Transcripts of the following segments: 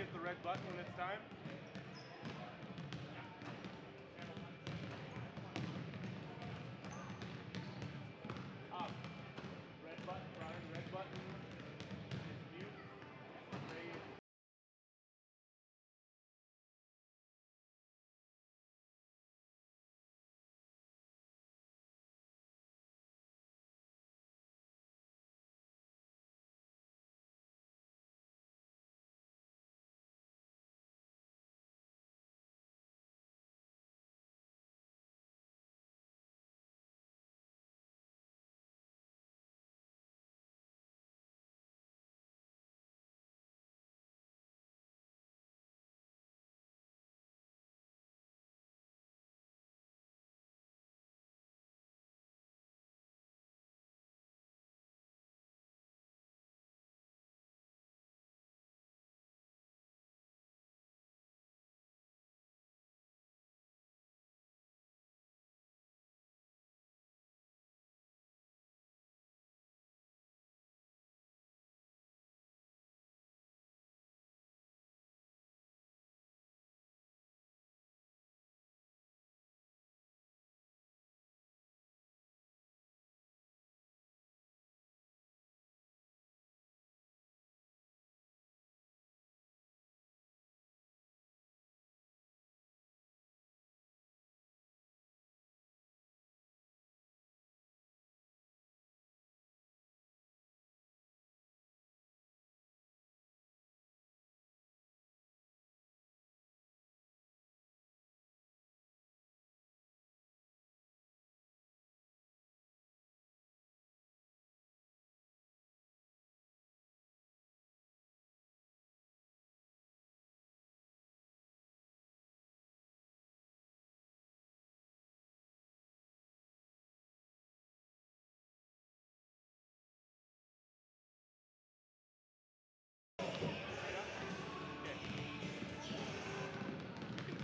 hit the red button when it's time. Up. Red button, Brian, red button. It's mute. Raise.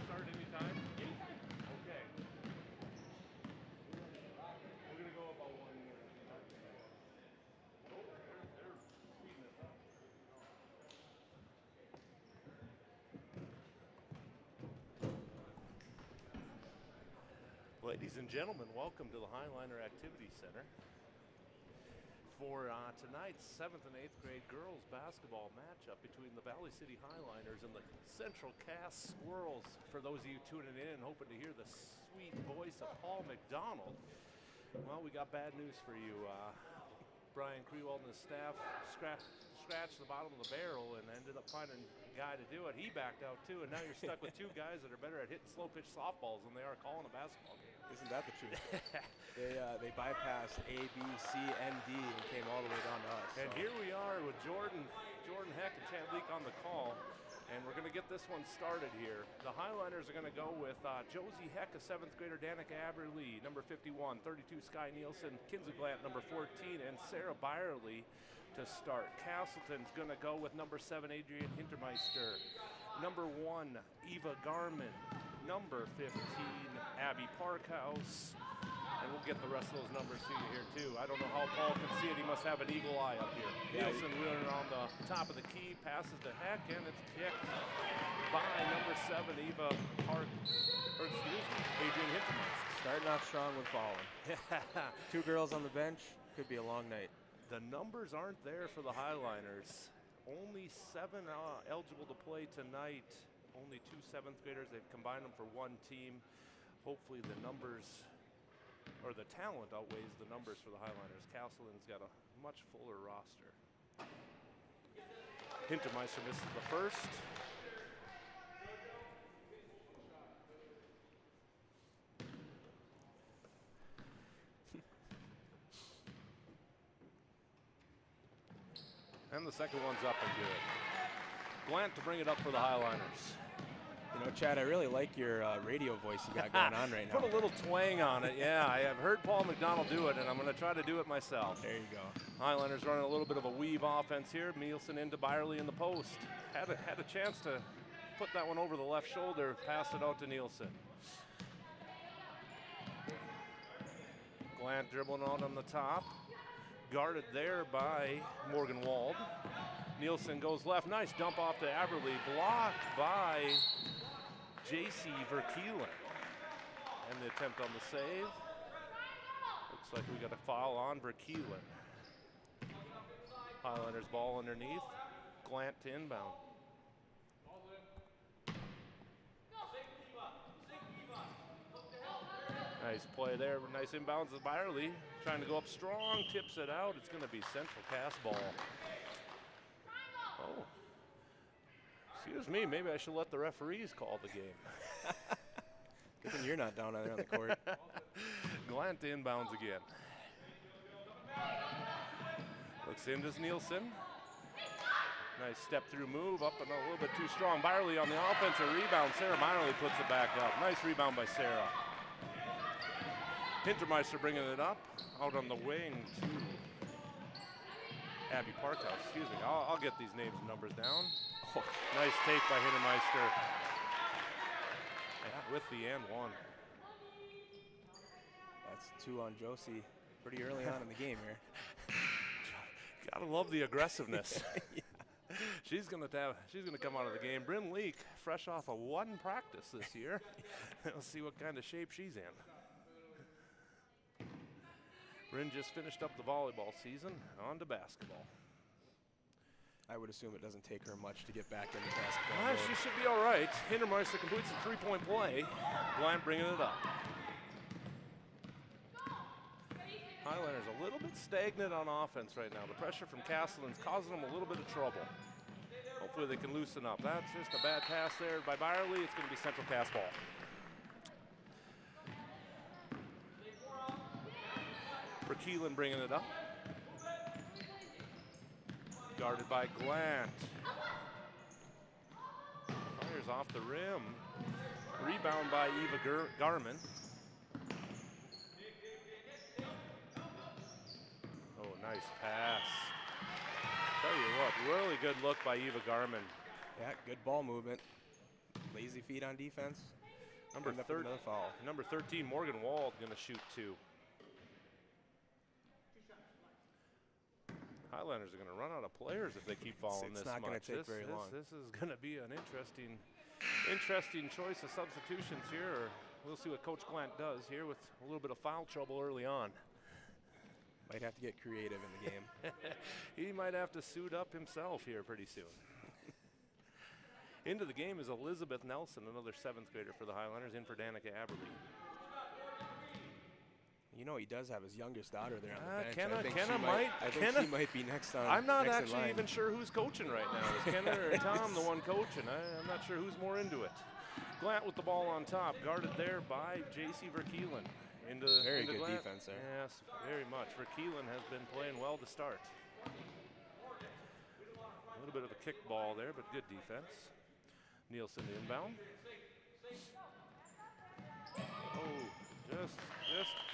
Start anytime? Okay. We're going to go about 1 minute. Oh, they're speeding it up. Ladies and gentlemen, welcome to the Highliner Activity Center for tonight's 7th and 8th grade girls basketball matchup between the Valley City Highliners and the Central Cass Squirrels. For those of you tuning in and hoping to hear the sweet voice of Paul McDonald, well, we got bad news for you. Brian Krewald and his staff scratched the bottom of the barrel and ended up finding a guy to do it. He backed out too, and now you're stuck with two guys that are better at hitting slow pitch softballs than they are calling a basketball game. Isn't that the truth? They bypassed A, B, C, and D and came all the way down to us. And here we are with Jordan Heck and Chad Leak on the call. And we're going to get this one started here. The Highliners are going to go with Josie Heck, a 7th grader, Danica Aberlee, number 51, 32, Sky Nielsen, Kinsey Glant, number 14, and Sarah Byerly to start. Castleton's going to go with number 7, Adrian Hintermeister, number 1, Eva Garman, number 15, Abby Parkhouse. And we'll get the rest of those numbers to you here, too. I don't know how Paul can see it. He must have an eagle eye up here. Yeah, Nielsen wheeling around the top of the key, passes to Heck, and it's kicked by number 7, Adrian Hintermeister. Starting off strong with falling. Two girls on the bench, could be a long night. The numbers aren't there for the Highliners. Only 7 eligible to play tonight. Only 2 7th graders. They've combined them for one team. Hopefully the numbers, or the talent, outweighs the numbers for the Highliners. Castleton's got a much fuller roster. Hintermeister misses the first. And the second one's up and good. Glant to bring it up for the Highliners. You know, Chad, I really like your radio voice you got going on right now. Put a little twang on it, yeah. I have heard Paul McDonald do it, and I'm going to try to do it myself. There you go. Highliners running a little bit of a weave offense here. Nielsen into Byerly in the post. Had a chance to put that one over the left shoulder, passed it out to Nielsen. Glant dribbling out on the top. Guarded there by Morgan Wald. Nielsen goes left. Nice dump off to Aberly. Blocked by J.C. Verkeelen. And the attempt on the save. Looks like we got a foul on Verkeelen. Highliners ball underneath. Glant to inbound. Nice play there. Nice inbounds of Byerly. Trying to go up strong. Tips it out. It's going to be Central cast ball. Oh. Excuse me. Maybe I should let the referees call the game. Good thing you're not down there on the court. Glant inbounds again. Looks in as Nielsen. Nice step through move, up and a little bit too strong. Byerly on the offensive rebound. Sarah Byerly puts it back up. Nice rebound by Sarah. Hintermeister bringing it up, out on the wing to Abby Parkhouse. Excuse me, I'll get these names and numbers down. Oh, nice take by Hintermeister. Yeah, with the and one. That's 2 on Josie pretty early on in the game here. Gotta love the aggressiveness. Yeah. She's gonna come out of the game. Bryn Leak, fresh off of 1 practice this year. We'll see what kind of shape she's in. Bryn just finished up the volleyball season. On to basketball. I would assume it doesn't take her much to get back into basketball. She should be all right. Hintermeister completes the 3-point play. Glant bringing it up. Highliners a little bit stagnant on offense right now. The pressure from Castleton's causing them a little bit of trouble. Hopefully they can loosen up. That's just a bad pass there by Byerly. It's going to be Central cast ball. Verkeelen bringing it up. Guarded by Glant. Fires off the rim. Rebound by Eva Garman. Oh, nice pass. Tell you what, really good look by Eva Garman. Yeah, good ball movement. Lazy feet on defense. Number 13, Morgan Wald, going to shoot 2. Highliners are going to run out of players if they keep following this much. It's not going to take very long. This is going to be an interesting choice of substitutions here. We'll see what Coach Glant does here with a little bit of foul trouble early on. Might have to get creative in the game. He might have to suit up himself here pretty soon. Into the game is Elizabeth Nelson, another 7th grader for the Highliners, in for Danica Aberly. You know, he does have his youngest daughter there on the bench. I think she might be next on. I'm not actually even sure who's coaching right now. Is Kenna or Tom the one coaching? I'm not sure who's more into it. Glant with the ball on top, guarded there by J.C. Verkeelen. Very good defense there. Yes, very much. Verkeelen has been playing well to start. A little bit of a kick ball there, but good defense. Nielsen inbound. Oh,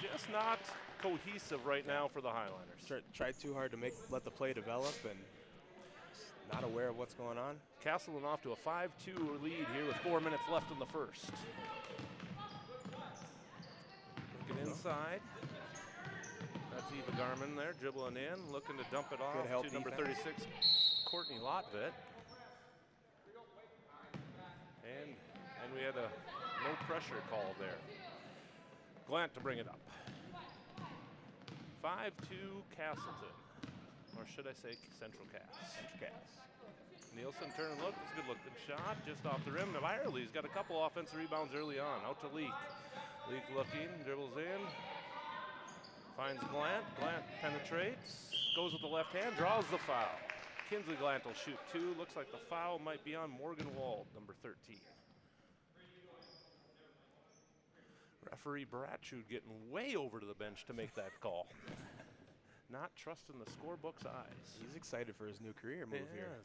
just not cohesive right now for the Highliners. Tried too hard to let the play develop and not aware of what's going on. Castleton off to a 5-2 lead here with 4 minutes left in the first. Looking inside. That's Eva Garman there, dribbling in, looking to dump it off to number 36, Courtney Lotvit. And we had a no pressure call there. Glant to bring it up. 5-2 Castleton, or should I say Central Cass. Nielsen turn and look. That's a good looking shot, just off the rim. Byerly's got a couple offensive rebounds early on. Out to Leak. Leak looking, dribbles in, finds Glant. Glant penetrates, goes with the left hand, draws the foul. Kinsley Glant will shoot 2. Looks like the foul might be on Morgan Wald, number 13. Referee Bratchud getting way over to the bench to make that call. Not trusting the scorebook's eyes. He's excited for his new career move here.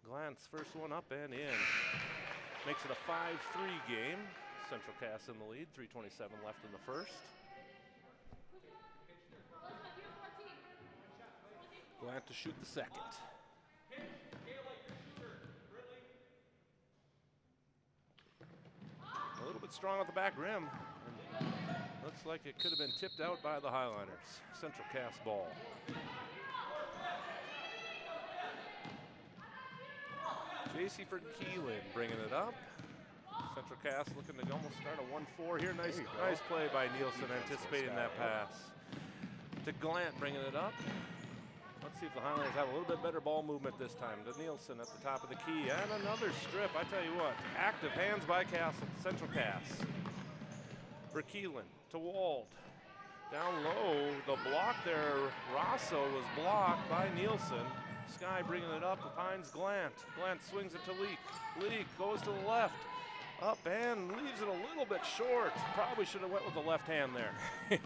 Glant's first one up and in. Makes it a 5-3 game. Central Cass in the lead, 3:27 left in the first. Glant to shoot the second. A little bit strong at the back rim. And looks like it could have been tipped out by the Highliners. Central Cass ball. JC for Keelan bringing it up. Central Cass looking to almost start a 1-4 here. Nice play by Nielsen, anticipating that pass. To Glant bringing it up. Let's see if the Highliners have a little bit better ball movement this time. To Nielsen at the top of the key. And another strip. I tell you what, active hands by Central Cass. For Keelan to Wald. Down low, the block there, Rosso was blocked by Nielsen. Sky bringing it up, finds Glant. Glant swings it to Leak. Leak goes to the left. Up and leaves it a little bit short. Probably should have went with the left hand there.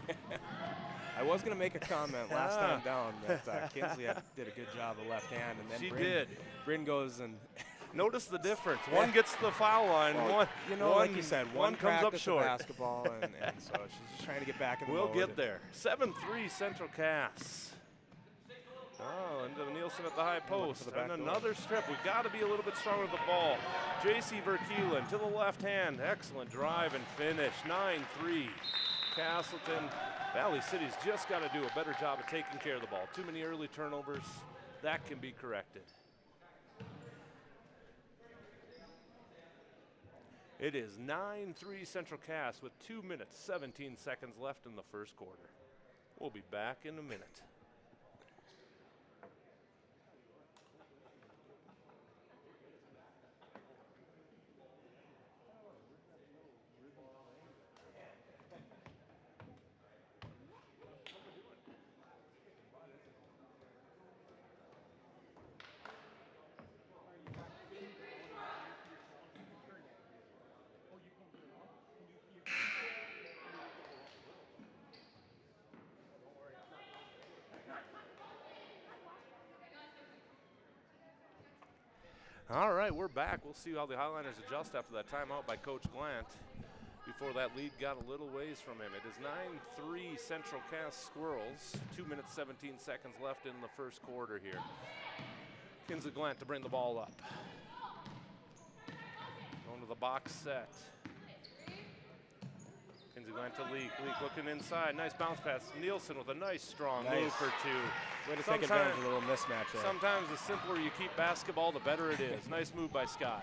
I was going to make a comment last time down that Kinsley did a good job of left hand, and then she did. Bryn goes and notice the difference. One gets to the foul line. Well, like you said, one comes up short. Basketball, and so she's just trying to get back in the We'll mode. get there. 7-3 Central Cass. Oh, into Nielsen at the high post. And another strip. We've got to be a little bit stronger with the ball. JC Verkeelen to the left hand. Excellent drive and finish. 9-3. Castleton. Valley City's just got to do a better job of taking care of the ball. Too many early turnovers. That can be corrected. It is 9-3 Central Cass with 2 minutes, 17 seconds left in the first quarter. We'll be back in a minute. All right, we're back. We'll see how the Highliners adjust after that timeout by Coach Glant. Before that lead got a little ways from him. It is 9-3 Central Cass Squirrels. 2 minutes, 17 seconds left in the first quarter here. Kinsley Glant to bring the ball up. Going to the box set. Kinsley Glant to Leak. Leak looking inside. Nice bounce pass. Nielsen with a nice strong move for two. Way to take advantage of a little mismatch there. Sometimes the simpler you keep basketball, the better it is. Nice move by Sky.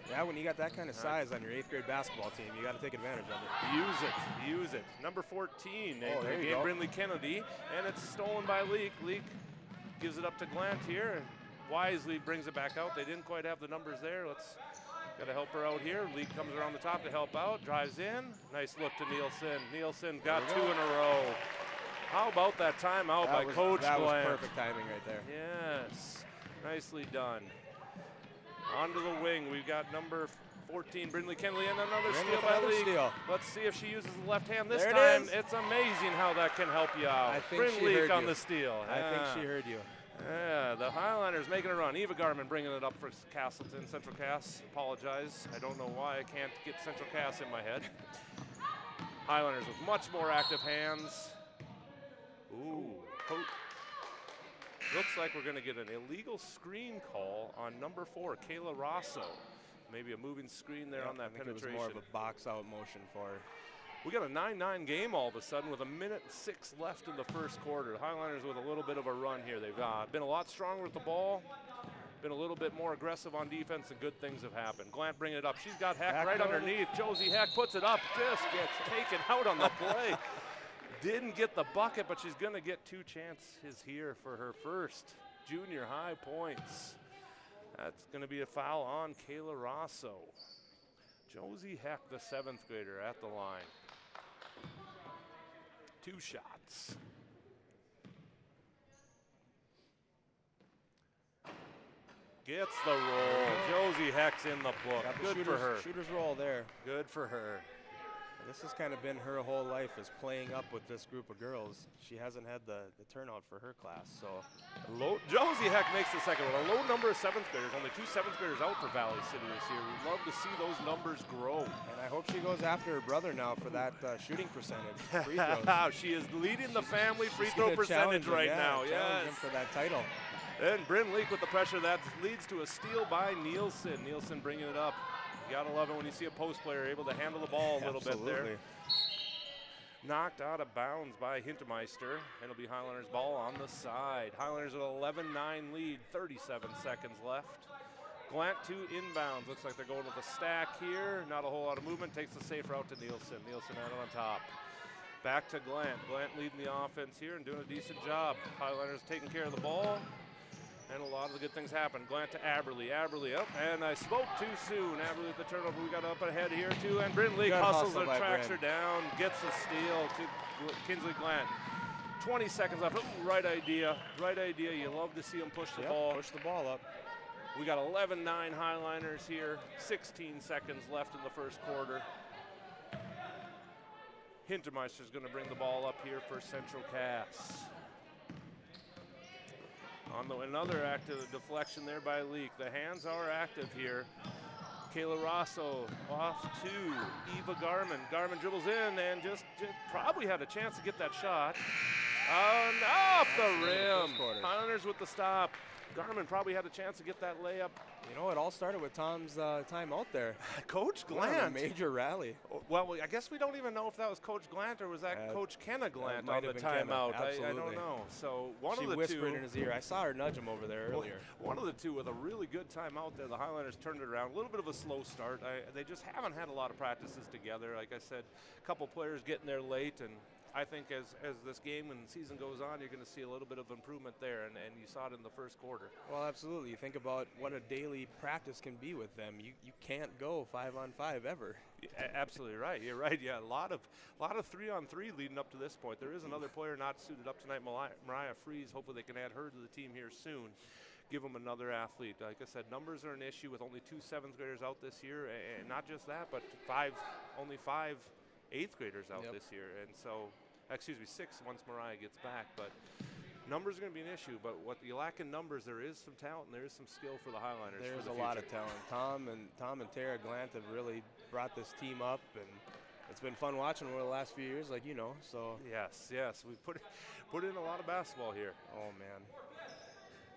Yeah, when you got that kind of size on your 8th grade basketball team, you got to take advantage of it. Use it. Number 14, there you Gabe go. Brindley Kennedy, and it's stolen by Leak. Leak gives it up to Glant here, and wisely brings it back out. They didn't quite have the numbers there. Got to help her out here. Leak comes around the top to help out, drives in. Nice look to Nielsen. Nielsen got 2 in a row. How about that timeout by Coach Glant? That was perfect timing right there. Yes, nicely done. Onto the wing, we've got number 14, Brindley Kennedy, and another steal by Leak. Let's see if she uses the left hand this time. It's amazing how that can help you out. I think she Leak heard on you. the steal. I think she heard you. Yeah, the Highliners making a run. Eva Garman bringing it up for Castleton. Central Cass, apologize. I don't know why I can't get Central Cass in my head. Highliners with much more active hands. Ooh, looks like we're going to get an illegal screen call on number 4, Kayla Rosso. Maybe a moving screen there on that penetration. It was more of a box-out motion for her. We got a 9-9 game all of a sudden with 1:06 left in the first quarter. The Highliners with a little bit of a run here. They've been a lot stronger with the ball, been a little bit more aggressive on defense, and good things have happened. Glant bringing it up. She's got Heck right underneath. Josie Heck puts it up, just gets taken out on the play. Didn't get the bucket, but she's going to get 2 chances here for her first junior high points. That's going to be a foul on Kayla Rosso. Josie Heck, the 7th grader, at the line. 2 shots. Gets the roll. Josie Heck's in the book. Good for her. Shooter's roll there. Good for her. This has kind of been her whole life, is playing up with this group of girls. She hasn't had the turnout for her class, so. Josie Heck makes the second one. A low number of 7th graders, only 2 7th graders out for Valley City this year. We'd love to see those numbers grow. And I hope she goes after her brother now for that shooting percentage, free throws. She is leading the family free throw percentage right now. Challenge him for that title. And Bryn Leak with the pressure. That leads to a steal by Nielsen. Nielsen bringing it up. You gotta love it when you see a post player able to handle the ball a little bit there. Knocked out of bounds by Hintermeister. It'll be Highliners ball on the side. Highliners with 11-9 lead, 37 seconds left. Glant to inbounds. Looks like they're going with a stack here. Not a whole lot of movement. Takes the safe route to Nielsen. Nielsen out on top. Back to Glant. Glant leading the offense here and doing a decent job. Highliners taking care of the ball. And a lot of the good things happen. Glant to Aberly. Aberly up, and I spoke too soon. Aberly with the turnover. We got up ahead here too. And Brindley hustles her, tracks her down, gets a steal to Kinsley Glant. 20 seconds left. Ooh, right idea. Right idea. You love to see them push the ball. Push the ball up. We got 11-9 Highliners here. 16 seconds left in the first quarter. Hintermeister's going to bring the ball up here for Central Cass. Another active deflection there by Leak. The hands are active here. Kayla Rosso off to Eva Garman. Garman dribbles in and just probably had a chance to get that shot. Off the rim. Highlanders with the stop. Garman probably had a chance to get that layup. You know, it all started with Tom's timeout there. Coach Glant. A major rally. Well, I guess we don't even know if that was Coach Glant or was that Coach Kenna Glant on the timeout. I don't know. So one of the two. She whispered in his ear. I saw her nudge him over there earlier. One of the two with a really good timeout there. The Highlanders turned it around. A little bit of a slow start. They just haven't had a lot of practices together. Like I said, a couple players getting there late, and I think as this game and season goes on, you're going to see a little bit of improvement there, and you saw it in the first quarter. Well, absolutely. You think about what a daily practice can be with them. You can't go 5-on-5 ever. Yeah, absolutely right. You're right. Yeah, a lot of 3-on-3 leading up to this point. There is another player not suited up tonight, Mariah Fries. Hopefully they can add her to the team here soon. Give them another athlete. Like I said, numbers are an issue with only 2 7th graders out this year, and not just that, but only 5 8th graders out this year, and so. Excuse me, 6 once Mariah gets back, but numbers are going to be an issue. But what you lack in numbers, there is some talent and there is some skill for the Highliners. There's a lot of talent. Tom and Tara Glant have really brought this team up, and it's been fun watching over the last few years, like you know. So yes, we put in a lot of basketball here. Oh man.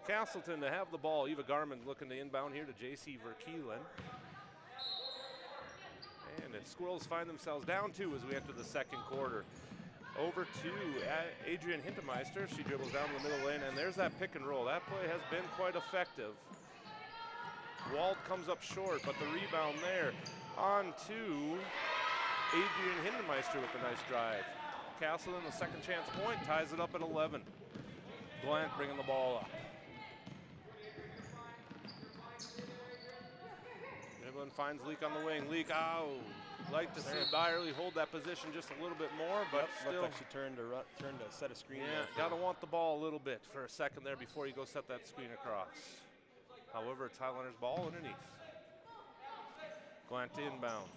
Castleton to have the ball. Eva Garman looking to inbound here to J.C. Verkeelen. And the Squirrels find themselves down 2 as we enter the second quarter. Over to Adrian Hintermeister. She dribbles down the middle lane, and there's that pick and roll. That play has been quite effective. Wald comes up short, but the rebound there on to Adrian Hintermeister with a nice drive. Castleton, the second chance point, ties it up at 11. Glant bringing the ball up. Dribbling finds Leak on the wing. Leak, like to see Byerly hold that position just a little bit more, but still. Looked like she turned to set a screen. Yeah, got to want the ball a little bit for a second there before you go set that screen across. However, it's Highlanders ball underneath. Glant inbound.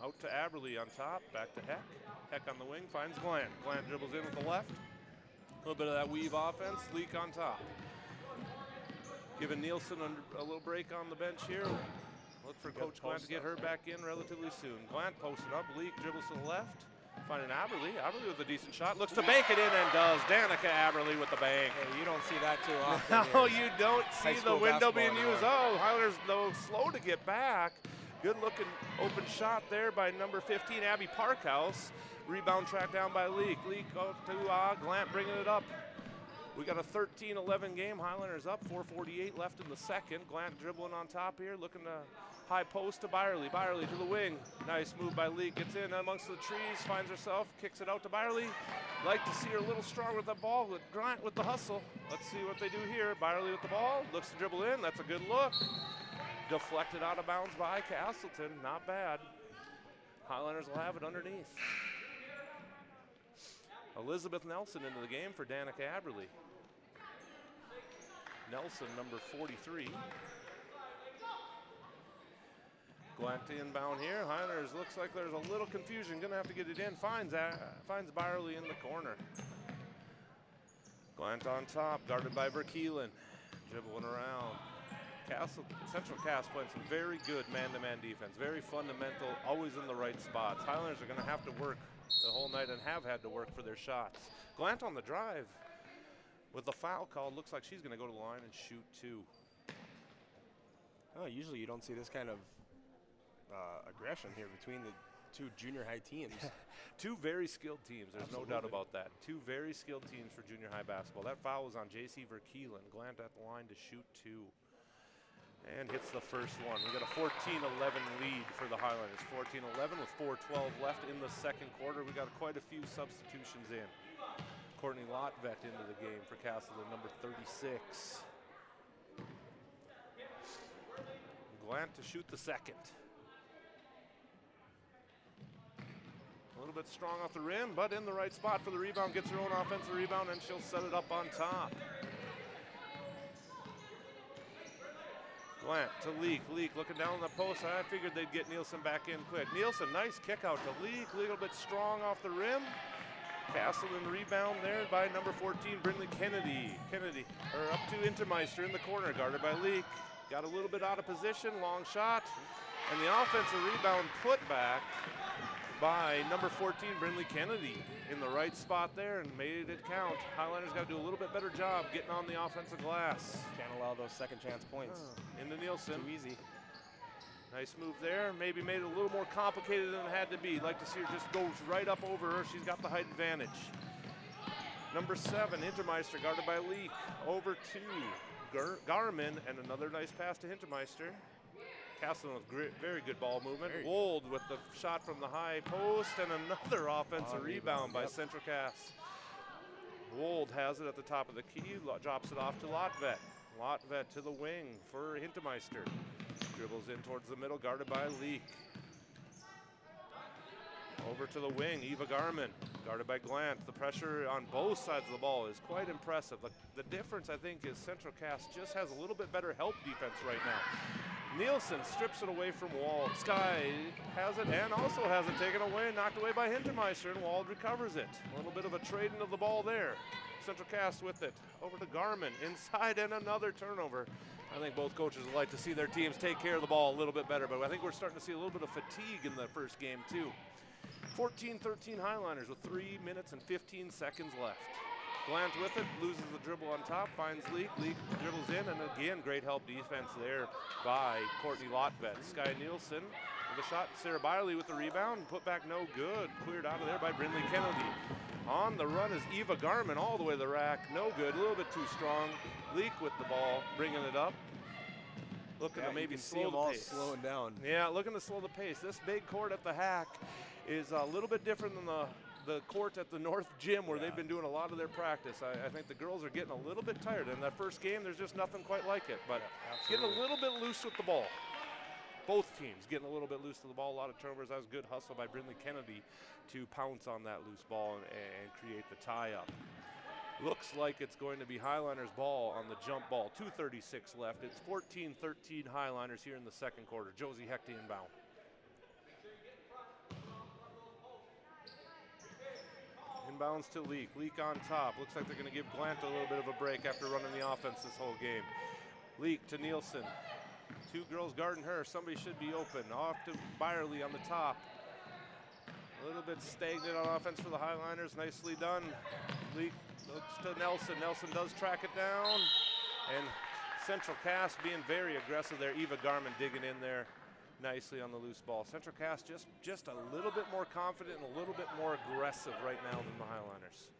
Out to Aberly on top, back to Heck. Heck on the wing, finds Glant. Glant dribbles in with the left. A little bit of that weave offense, Leak on top. Giving Nielsen a little break on the bench here. Look for Coach Glant to get her back in relatively soon. Glant posted up, Leak dribbles to the left. Finding Aberly. Aberly with a decent shot. Looks to bank it in and does. Danica Aberly with the bank. Hey, you don't see that too often. No, you don't see the window being used. Oh, Highlanders, though, slow to get back. Good looking open shot there by number 15, Abby Parkhouse. Rebound tracked down by Leak. Leak up to Glant bringing it up. We got a 13-11 game. Highlanders up, 4:48 left in the second. Glant dribbling on top here, looking to high post to Byerly. Byerly to the wing. Nice move by Leak. Gets in amongst the trees, finds herself, kicks it out to Byerly. Like to see her a little stronger with the ball, with Glant with the hustle. Let's see what they do here. Byerly with the ball, looks to dribble in. That's a good look. Deflected out of bounds by Castleton. Not bad. Highlanders will have it underneath. Elizabeth Nelson into the game for Danica Aberly. Nelson, number 43. Glant inbound here. Highlanders looks like there's a little confusion. Gonna have to get it in. Finds Byerly in the corner. Glant on top, guarded by Verkeelen. Dribbling around. Central Cass playing some very good man-to-man defense. Very fundamental, always in the right spots. Highlanders are gonna have to work the whole night and have had to work for their shots. Glant on the drive. With the foul called, looks like she's going to go to the line and shoot 2. Oh, usually you don't see this kind of aggression here between two junior high teams. Two very skilled teams, there's Absolutely. no doubt about that. Two very skilled teams for junior high basketball. That foul was on J.C. Verkeelen. Glant at the line to shoot 2. And hits the first one. We got a 14-11 lead for the Highlanders. 14-11 with 4:12 left in the second quarter. We got quite a few substitutions in. Courtney Lotvet into the game for Castleton, number 36. Glant to shoot the second. A little bit strong off the rim, but in the right spot for the rebound. Gets her own offensive rebound, and she'll set it up on top. Glant to Leak. Leak looking down on the post. I figured they'd get Nielsen back in quick. Nielsen, nice kick out to Leak. Leak a little bit strong off the rim. Castleton rebound there by number 14, Brindley Kennedy. Up to Intermeister in the corner, guarded by Leak. Got a little bit out of position, long shot. And the offensive rebound put back by number 14, Brindley Kennedy, in the right spot there and made it count. Highlanders got to do a little bit better job getting on the offensive glass. Can't allow those second chance points. Into Nielsen. Too easy. Nice move there. Maybe made it a little more complicated than it had to be. Like to see her just goes right up over her. She's got the height advantage. Number 7, Hintermeister, guarded by Leak. Over to Garmin, and another nice pass to Hintermeister. Castleton with very good ball movement. Wold with the shot from the high post, and another offensive rebound by Central Cass. Wold has it at the top of the key, drops it off to Lotvet. Lotvet to the wing for Hintermeister. Dribbles in towards the middle, guarded by Leak. Over to the wing, Eva Garmin, guarded by Glant. The pressure on both sides of the ball is quite impressive. The difference, I think, is Central Cass just has a little bit better help defense right now. Nielsen strips it away from Wald. Sky has it and also has it taken away, knocked away by Hintermeister, and Wald recovers it. A little bit of a trading of the ball there. Central Cass with it. Over to Garmin, inside, and another turnover. I think both coaches would like to see their teams take care of the ball a little bit better, but I think we're starting to see a little bit of fatigue in the first game too. 14-13 Highliners with 3 minutes and 15 seconds left. Glant with it, loses the dribble on top, finds Leak. Leak dribbles in, and again, great help defense there by Courtney Lotvet. Sky Nielsen with a shot. Sarah Biley with the rebound, put back no good. Cleared out of there by Brindley Kennedy. On the run is Eva Garmin all the way to the rack. No good, a little bit too strong. Leak with the ball, bringing it up. Looking to maybe slow the pace. Slowing down. Yeah, looking to slow the pace. This big court at the Hack is a little bit different than the court at the North Gym where they've been doing a lot of their practice. I think the girls are getting a little bit tired. In that first game, there's just nothing quite like it. But getting a little bit loose with the ball. Both teams getting a little bit loose to the ball. A lot of turnovers. That was good hustle by Brindley Kennedy to pounce on that loose ball and create the tie-up. Looks like it's going to be Highliners ball on the jump ball. 2:36 left. It's 14-13 Highliners here in the second quarter. Josie Hecht inbound. Inbounds to Leak. Leak on top. Looks like they're going to give Glant a little bit of a break after running the offense this whole game. Leak to Nielsen. 2 girls guarding her. Somebody should be open. Off to Byerly on the top. A little bit stagnant on offense for the Highliners. Nicely done. Leak looks to Nelson. Nelson does track it down. And Central Cass being very aggressive there. Eva Garmin digging in there nicely on the loose ball. Central Cass just a little bit more confident and a little bit more aggressive right now than the Highliners.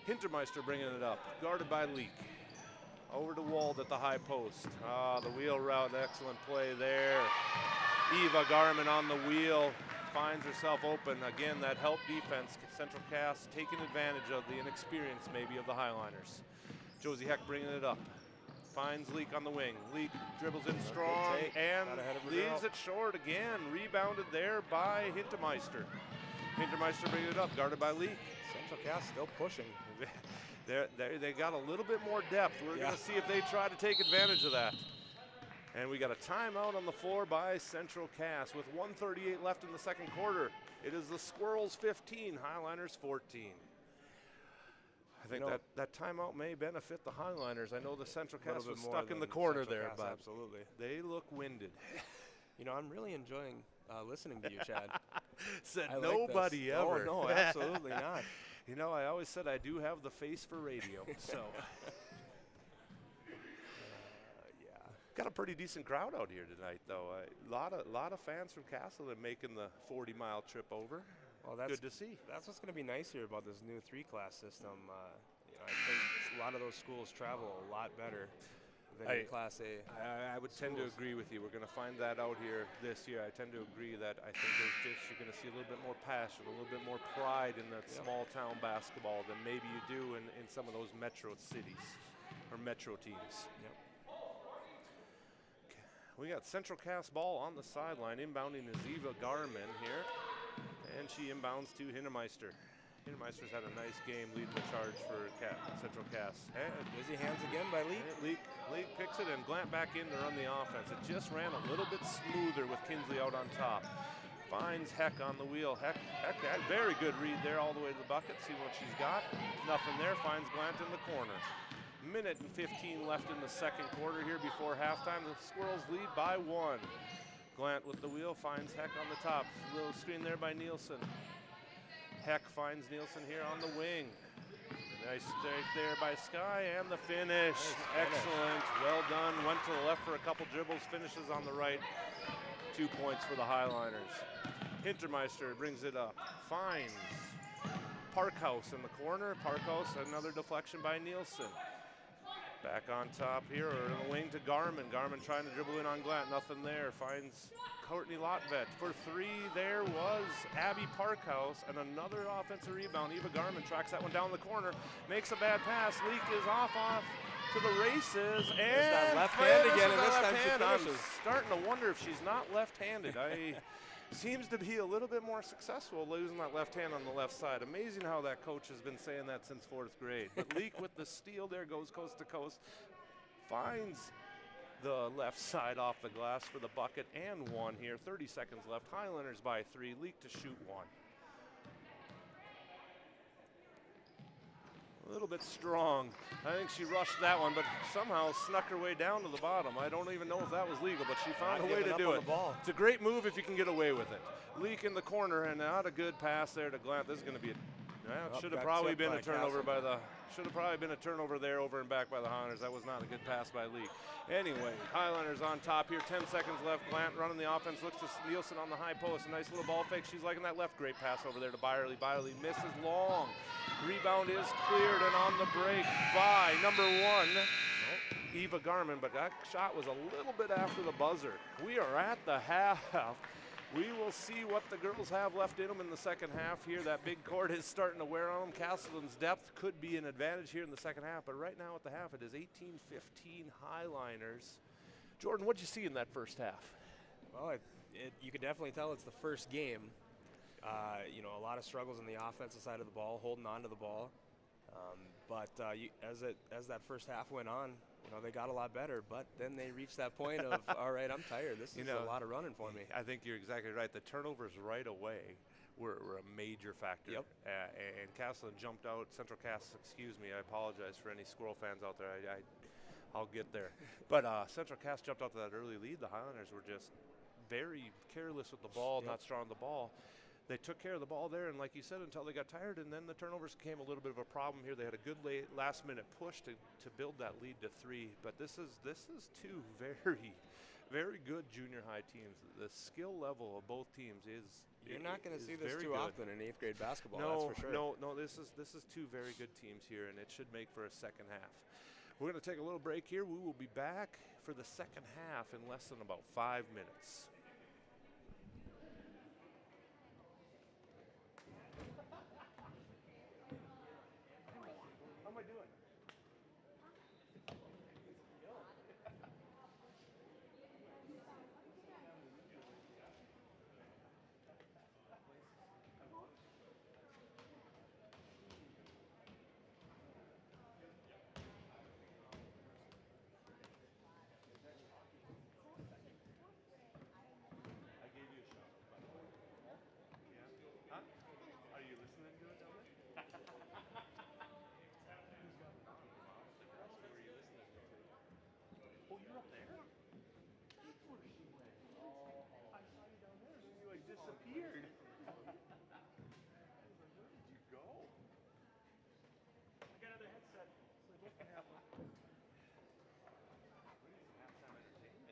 Hintermeister bringing it up, guarded by Leak. Over to Wald at the high post. The wheel route, excellent play there. Eva Garmin on the wheel, finds herself open. Again, that help defense. Central Cass taking advantage of the inexperience maybe of the Highliners. Josie Hecht bringing it up. Finds Leak on the wing. Leak dribbles in strong and leaves it short again. Rebounded there by Hintermeister. Hintermeister bringing it up, guarded by Leak. Central Cass still pushing. They got a little bit more depth. We're going to see if they try to take advantage of that. And we got a timeout on the floor by Central Cass with 1:38 left in the second quarter. It is the Squirrels 15, Highliners 14. I think that timeout may benefit the Highliners. I know the Central Cass was stuck in the corner there, but absolutely. They look winded. I'm really enjoying listening to you, Chad. Said nobody ever. Oh, no, absolutely not. I always said I do have the face for radio, so. got a pretty decent crowd out here tonight, though. A lot of fans from Castleton making the 40-mile trip over. Well, that's good to see. That's what's going to be nice here about this new 3-class system. I think a lot of those schools travel a lot better than your Class A. I would tend to agree with you. We're going to find that out here this year. I tend to agree that I think you're going to see a little bit more passion, a little bit more pride in that small town basketball than maybe you do in some of those metro cities or metro teams. Yep. We got Central Cass ball on the sideline. Inbounding is Eva Garman here. And she inbounds to Hintermeister. Hintermeister's had a nice game leading the charge for Central Cass. Hey, busy hands again by Leek. Leek picks it and Glant back in to run the offense. It just ran a little bit smoother with Kinsley out on top. Finds Heck on the wheel. Heck had a very good read there all the way to the bucket. See what she's got. Nothing there. Finds Glant in the corner. Minute and 15 left in the second quarter here before halftime. The Squirrels lead by 1. Glant with the wheel finds Heck on the top. Little screen there by Nielsen. Heck finds Nielsen here on the wing. Nice strike there by Sky, and the finish. Excellent. Well done. Went to the left for a couple dribbles. Finishes on the right. 2 points for the Highliners. Hintermeister brings it up. Finds Parkhouse in the corner. Parkhouse, another deflection by Nielsen. Back on top here, or in the wing to Garman. Garman trying to dribble in on Glant. Nothing there. Finds Courtney Lotvet. For 3, there was Abby Parkhouse, and another offensive rebound. Eva Garman tracks that one down the corner. Makes a bad pass. Leek is off to the races. And that left hand again, and this time she I'm finishes. starting to wonder if she's not left-handed. Seems to be a little bit more successful losing that left hand on the left side. Amazing how that coach has been saying that since 4th grade. But Leek with the steal there, goes coast to coast, finds the left side off the glass for the bucket and 1 here. 30 seconds left. Highlanders by 3. Leek to shoot 1. A little bit strong. I think she rushed that one, but somehow snuck her way down to the bottom. I don't even know if that was legal, but she found a way to do it. It's a great move if you can get away with it. Leak in the corner, and not a good pass there to Glant. This is going to be should have probably been a turnover there over and back by the Highlanders. That was not a good pass by Leak. Anyway, Highlanders on top here. 10 seconds left. Glant running the offense. Looks to Nielsen on the high post. A nice little ball fake. She's liking that left. Great pass over there to Byerly. Byerly misses long. Rebound is cleared, and on the break by number 1, Eva Garman, but that shot was a little bit after the buzzer. We are at the half. We will see what the girls have left in them in the second half here. That big court is starting to wear on them. Castleton's depth could be an advantage here in the second half, but right now at the half it is 18-15 Highliners. Jordan, what did you see in that first half? Well, you could definitely tell it's the first game. A lot of struggles on the offensive side of the ball, holding on to the ball. But as that first half went on, they got a lot better. But then they reached that point of, all right, I'm tired. This is a lot of running for me. I think you're exactly right. The turnovers right away were a major factor. Yep. And Castleton jumped out. Central Cass, excuse me, I apologize for any Squirrel fans out there. I'll get there. But Central Cass jumped out to that early lead. The Highlanders were just very careless with the ball, not strong on the ball. They took care of the ball there, and like you said, until they got tired, and then the turnovers became a little bit of a problem here. They had a good last-minute push to build that lead to 3. But this is 2 very, very good junior high teams. The skill level of both teams is You're not going to see this too often in 8th grade basketball. No, that's for sure. No. This is 2 very good teams here, and it should make for a second half. We're going to take a little break here. We will be back for the second half in less than about 5 minutes. Disappeared. Where did you go? I got another headset. So what can happen? Halftime entertainment.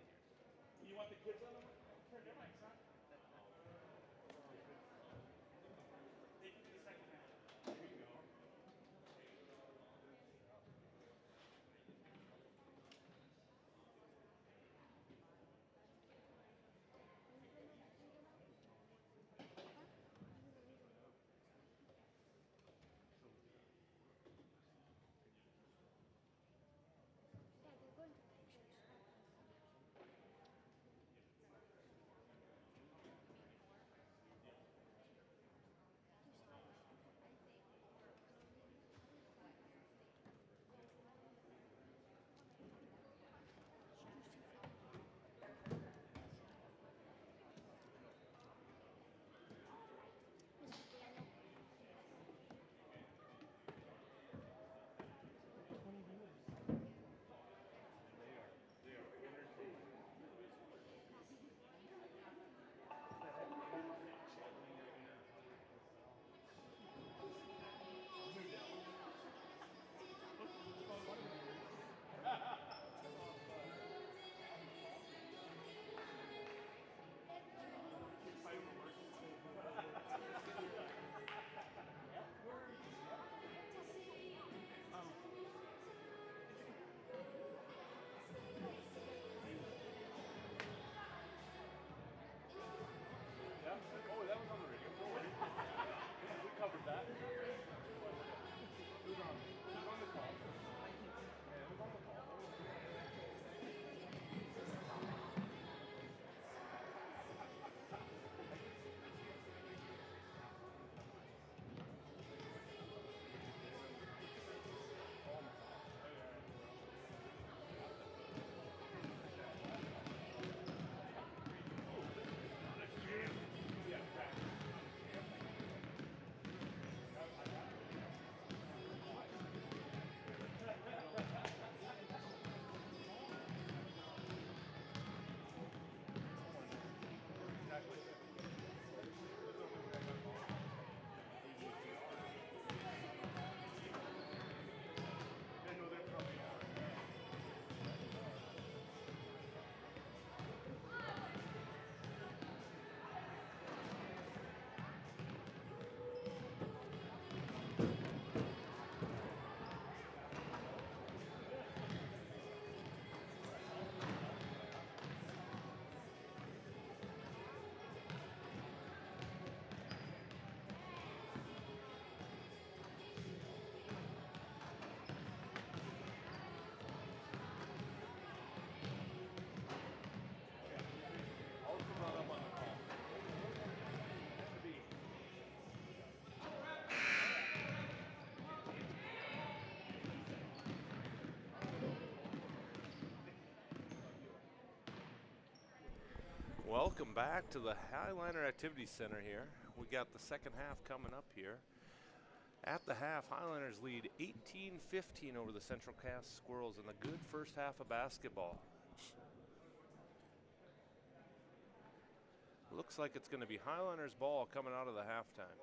Welcome back to the Highliner Activity Center here. We got the second half coming up here. At the half, Highliners lead 18-15 over the Central Cass Squirrels in a good first half of basketball. Looks like it's going to be Highliners ball coming out of the halftime.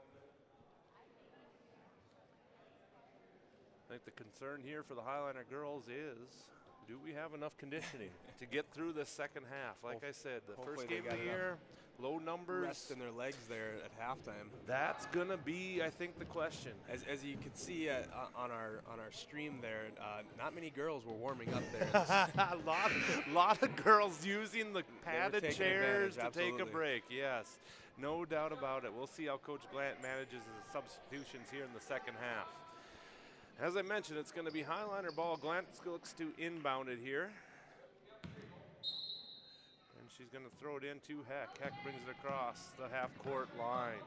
I think the concern here for the Highliner girls is, do we have enough conditioning to get through this second half? Like I said, the first game of the year, low numbers. Rest in their legs there at halftime. That's going to be, I think, the question. As you can see on our stream there, not many girls were warming up there. a lot of girls using the padded chairs to absolutely. take a break. Yes, no doubt about it. We'll see how Coach Glant manages the substitutions here in the second half. As I mentioned, it's going to be Highliner ball. Glant looks to inbound it here. And she's going to throw it in to Heck. Heck brings it across the half-court line.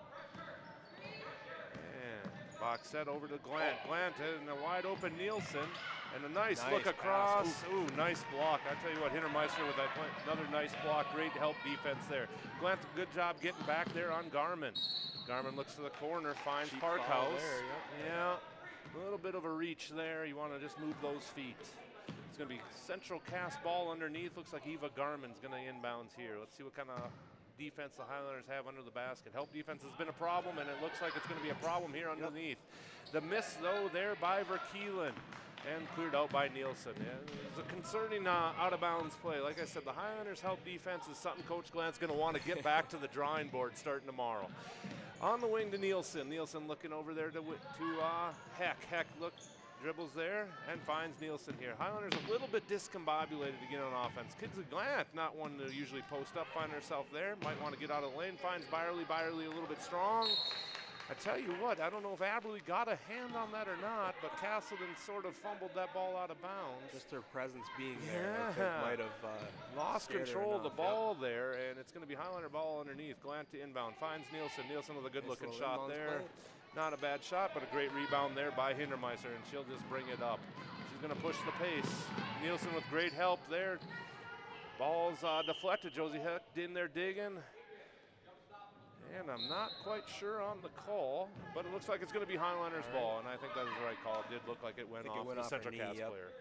And box set over to Glant. Glant and a wide-open Nielsen. And a nice look across. Ooh, nice block. I tell you what, Hintermeister with that point. Another nice block. Great help defense there. Glant, good job getting back there on Garmin. Garmin looks to the corner, finds Parkhouse. There, yep. Yeah. A little bit of a reach there. You want to just move those feet. It's going to be Central Cass ball underneath. Looks like Eva Garmin's going to inbounds here. Let's see what kind of defense the Highlanders have under the basket. Help defense has been a problem, and it looks like it's going to be a problem here underneath. The miss, though, there by Verkeelen. and cleared out by Nielsen. And it was a concerning out-of-bounds play. Like I said, the Highlanders' help defense is something Coach Glant's going to want to get back to the drawing board starting tomorrow. On the wing to Nielsen. Nielsen looking over there to Heck. Heck dribbles there and finds Nielsen here. Highlanders a little bit discombobulated to get on offense. Kinsley Glant, not one to usually post up, find herself there. Might want to get out of the lane, finds Byerly. Byerly a little bit strong. I tell you what, I don't know if Aberley got a hand on that or not, but Castleton sort of fumbled that ball out of bounds. Just her presence being there, I think, might have lost control of the ball there, and it's going to be Highliner ball underneath. Glant to inbound, finds Nielsen. Nielsen with a good-looking shot there. Not a bad shot, but a great rebound there by Hintermeister, and she'll just bring it up. She's going to push the pace. Nielsen with great help there. Ball's deflected. Josie Heck in there digging. And I'm not quite sure on the call, but it looks like it's going to be Highliner's ball, and I think that is the right call. It did look like it went off the Central Cast player.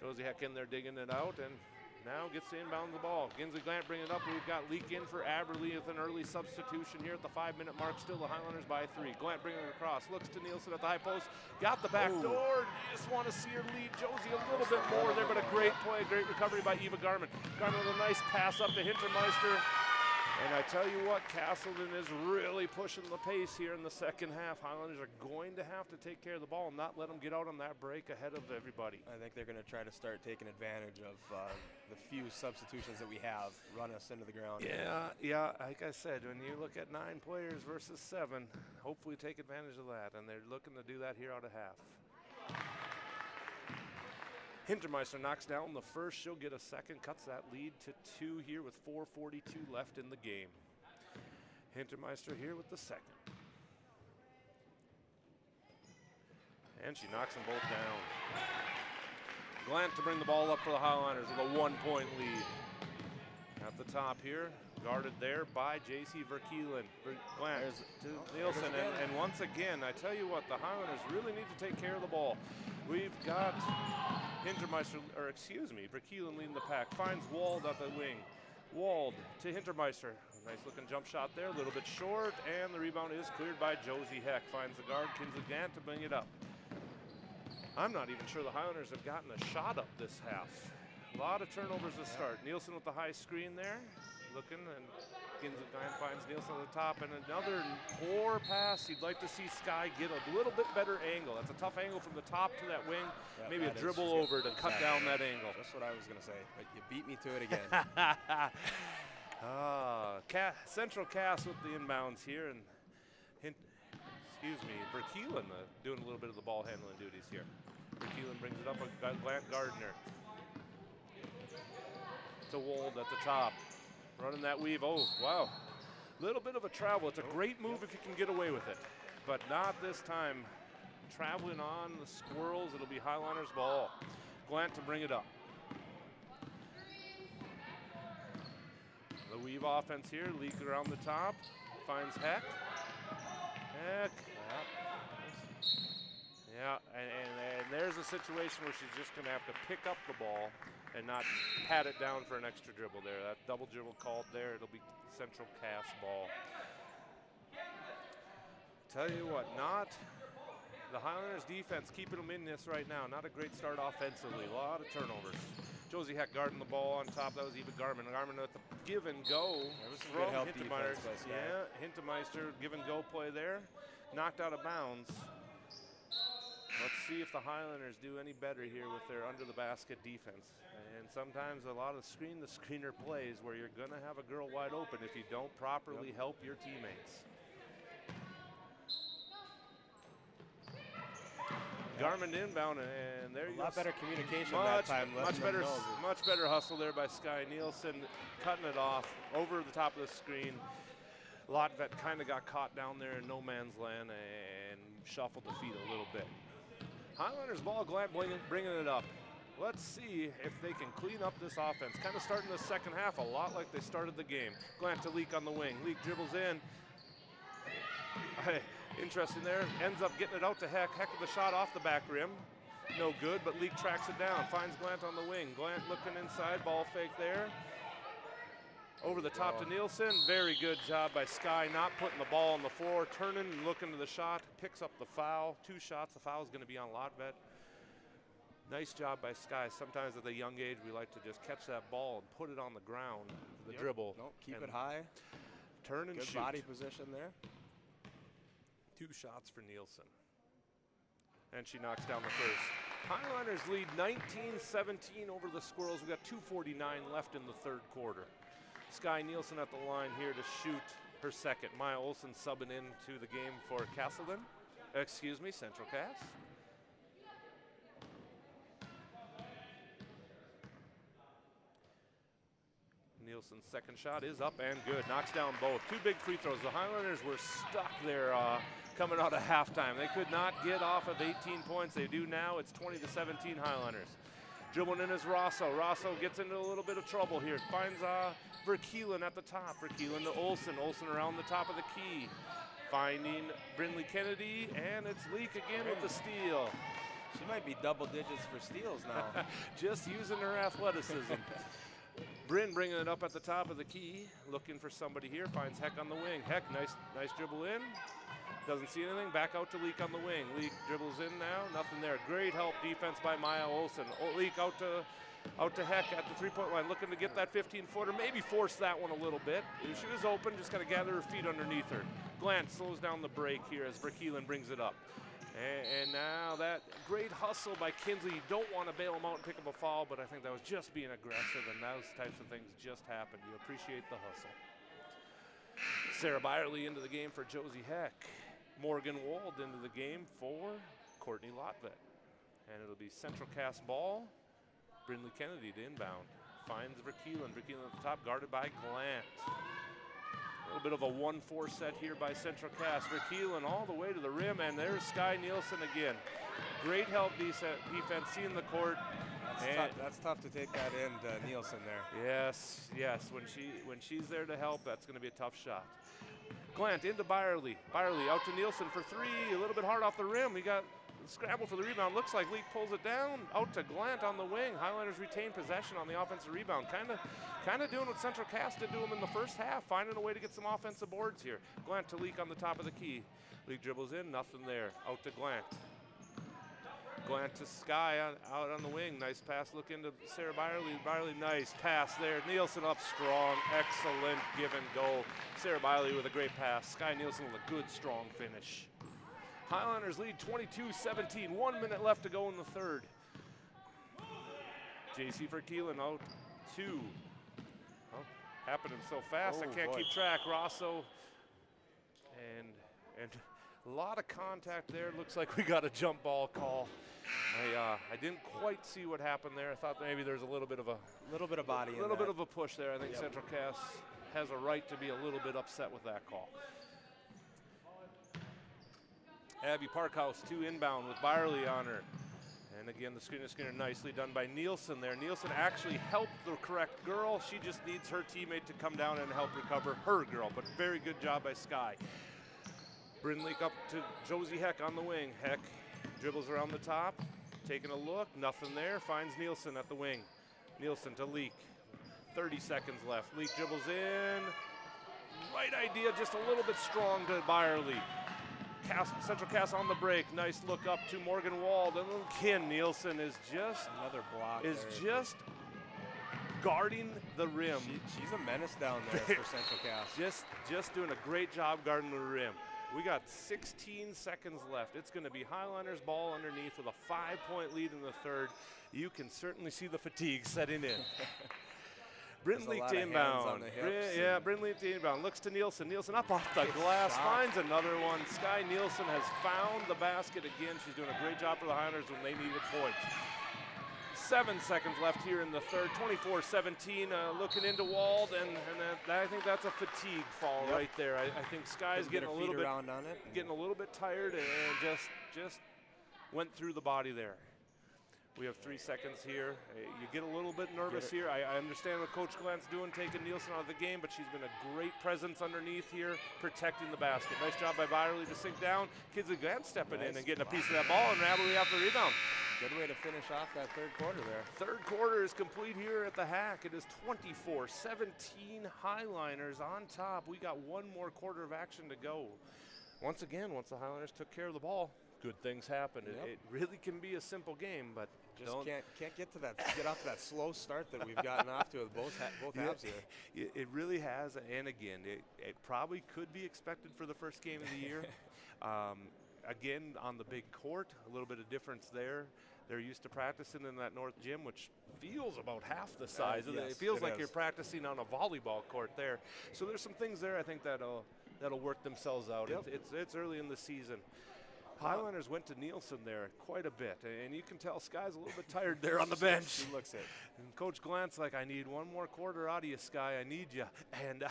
Josie Heck in there digging it out, and now gets to inbound the ball. Kinsley Glant bringing it up. We've got Leak in for Aberley with an early substitution here at the 5-minute mark. Still the Highlanders by 3. Glant bringing it across. Looks to Nielsen at the high post. Got the back door. You just want to see her lead Josie a little bit more there, but a great play, great recovery by Eva Garman. Garman with a nice pass up to Hintermeister. And I tell you what, Castleton is really pushing the pace here in the second half. Highlanders are going to have to take care of the ball and not let them get out on that break ahead of everybody. I think they're going to try to start taking advantage of the few substitutions that we have, run us into the ground. Yeah, like I said, when you look at 9 players versus 7, hopefully take advantage of that, and they're looking to do that here out of half. Hintermeister knocks down the first. She'll get a second, cuts that lead to 2 here with 4:42 left in the game. Hintermeister here with the second. And she knocks them both down. Glant to bring the ball up for the Highliners with a 1-point lead. At the top here, guarded there by J.C. Verkeelen. Glant to Nielsen, and once again, I tell you what, the Highlanders really need to take care of the ball. We've got Verkeelen leading the pack. Finds Wald at the wing. Wald to Hintermeister. Nice looking jump shot there, a little bit short, and the rebound is cleared by Josie Heck. Finds the guard, Kinsley Gant, to bring it up. I'm not even sure the Highlanders have gotten a shot up this half. A lot of turnovers to start. Nielsen with the high screen there, looking, and Kinsley Gant finds Nielsen at the top, and another poor pass. You'd like to see Sky get a little bit better angle. That's a tough angle from the top to that wing. Maybe a dribble over to cut down that angle. That's what I was going to say, but you beat me to it again. Central Cast with the inbounds here, and Verkeelen doing a little bit of the ball handling duties here. Verkeelen brings it up with Glant Gardner. To Wold at the top. Running that weave. Oh, wow. Little bit of a travel. It's a great move if you can get away with it, but not this time. Traveling on the Squirrels. It'll be Highliner's ball. Glant to bring it up. The weave offense here. Leak around the top. Finds Heck. Yeah, and there's a situation where she's just going to have to pick up the ball and not pat it down for an extra dribble there. That double dribble called there. It'll be Central Cast ball. Tell you what, not the Highlanders defense keeping them in this right now. Not a great start offensively. A lot of turnovers. Josie Heck guarding the ball on top. That was Eva Garman. Garman with the give and go from Hintermeister. Yeah, Hintermeister give and go play there. Knocked out of bounds. Let's see if the Highlanders do any better here with their under-the-basket defense. And sometimes a lot of screen-to-screener plays where you're going to have a girl wide open if you don't properly help your teammates. Garmin inbound, and there you go. A lot better communication that time. Much better hustle there by Sky Nielsen, cutting it off over the top of the screen. Lotvet kind of got caught down there in no man's land and shuffled the feet a little bit. Highlanders ball, Glant bringing it up. Let's see if they can clean up this offense. Kind of starting the second half a lot like they started the game. Glant to Leak on the wing. Leak dribbles in. Interesting there. Ends up getting it out to Heck. Heck with a shot off the back rim. No good, but Leak tracks it down. Finds Glant on the wing. Glant looking inside. Ball fake there. Over the top to Nielsen. Very good job by Sky, not putting the ball on the floor, turning and looking to the shot. Picks up the foul. 2 shots. The foul is going to be on Lotvet. Nice job by Sky. Sometimes at a young age, we like to just catch that ball and put it on the ground, the dribble. Nope, keep it high. Turn and Good shoot. body position there. 2 shots for Nielsen. And she knocks down the first. Highliners lead 19-17 over the Squirrels. We've got 2:49 left in the third quarter. Sky Nielsen at the line here to shoot her second. Maya Olsen subbing into the game for Castleton. Excuse me, Central Cass. Nielsen's second shot is up and good. Knocks down both. 2 big free throws. The Highlanders were stuck there coming out of halftime. They could not get off of 18 points. They do now. It's 20-17 Highlanders. Dribbling in is Rosso. Rosso gets into a little bit of trouble here. Finds Verkeelen at the top. Verkeelen to Olsen. Olsen around the top of the key. Finding Brindley Kennedy, and it's Leak again with the steal. She might be double digits for steals now. Just using her athleticism. Bryn bringing it up at the top of the key, looking for somebody here, finds Heck on the wing. Heck, nice dribble in. Doesn't see anything, back out to Leak on the wing. Leak dribbles in now, nothing there. Great help defense by Maya Olsen. Leak out to Heck at the three-point line, looking to get that 15-footer, maybe force that one a little bit. She was open, just got to gather her feet underneath her. Glantz slows down the break here as Verkeelen brings it up. And now that great hustle by Kinsley. You don't want to bail him out and pick up a foul, but I think that was just being aggressive, and those types of things just happen. You appreciate the hustle. Sarah Byerly into the game for Josie Heck. Morgan Wald into the game for Courtney Lotvet. And it'll be Central Cass ball. Brindley Kennedy to inbound. Finds Verkeelen. Verkeelen at the top, guarded by Glant. A little bit of a 1-4 set here by Central Cass. Verkeelen all the way to the rim, and there's Sky Nielsen again. Great help defense, seeing the court. That's tough to take that in, Nielsen there. Yes. When she's there to help, that's going to be a tough shot. Glant into Byerly. Byerly out to Nielsen for 3. A little bit hard off the rim. We got scramble for the rebound. Looks like Leak pulls it down. Out to Glant on the wing. Highlanders retain possession on the offensive rebound. Kind of doing what Central Cass did to them in the first half, finding a way to get some offensive boards here. Glant to Leak on the top of the key. Leak dribbles in, nothing there. Out to Glant. Glant to Sky out on the wing. Nice pass. Look into Sarah Byerly. Byerly, nice pass there. Nielsen up strong. Excellent give and go. Sarah Byerly with a great pass. Sky Nielsen with a good, strong finish. Highlanders lead 22-17. 1 minute left to go in the third. JC Verkeelen out 2. Oh, happening so fast, I can't keep track. Rosso and a lot of contact there. Looks like we got a jump ball call. I didn't quite see what happened there. I thought maybe there's a little bit of body, a little bit of a push there. I think Central Cass has a right to be a little bit upset with that call. Abby Parkhouse 2 inbound with Byerly on her. And again, the screener nicely done by Nielsen there. Nielsen actually helped the correct girl. She just needs her teammate to come down and help recover her girl, but very good job by Sky. Brindley up to Josie Heck on the wing. Heck dribbles around the top, taking a look, nothing there. Finds Nielsen at the wing. Nielsen to Leak. 30 seconds left. Leak dribbles in. Right idea, just a little bit strong to Byerly. Central Cass on the break. Nice look up to Morgan Wald. And little Kin Nielsen is just another block. Just guarding the rim. She's a menace down there for Central Cass. Just doing a great job guarding the rim. We got 16 seconds left. It's going to be Highliners ball underneath with a 5-point lead in the third. You can certainly see the fatigue setting in. Brindley to inbound. Brindley to inbound. Looks to Nielsen. Nielsen up off the glass. Finds another one. Sky Nielsen has found the basket again. She's doing a great job for the Highlanders when they needed points. 7 seconds left here in the third. 24-17. Looking into Wald, and I think that's a fatigue fall right there. I think Sky's getting a little bit around on it. Getting a little bit tired, and just went through the body there. We have 3 seconds here. You get a little bit nervous here. I understand what Coach Glant's doing, taking Nielsen out of the game, but she's been a great presence underneath here, protecting the basket. Nice job by Byerly to sink down. Kinsley Glant stepping in and getting a piece of that ball, and Ravelry after the rebound. Good way to finish off that third quarter there. Third quarter is complete here at the Hack. It is 24-17 Highliners on top. We got one more quarter of action to go. Once again, once the Highliners took care of the ball, good things happen. It really can be a simple game, but Just can't get off to that slow start that we've gotten off to with both halves here. It really has, and again, it probably could be expected for the first game of the year. Again, on the big court, a little bit of difference there. They're used to practicing in that north gym, which feels about half the size. Yes, it feels like is. you're practicing on a volleyball court there. So there's some things there I think that'll work themselves out. Yep. It's early in the season. Highliners went to Nielsen there quite a bit, and you can tell Sky's a little bit tired there on the bench. He looks it. And Coach Glant's like, I need one more quarter out of you, Sky. I need you. And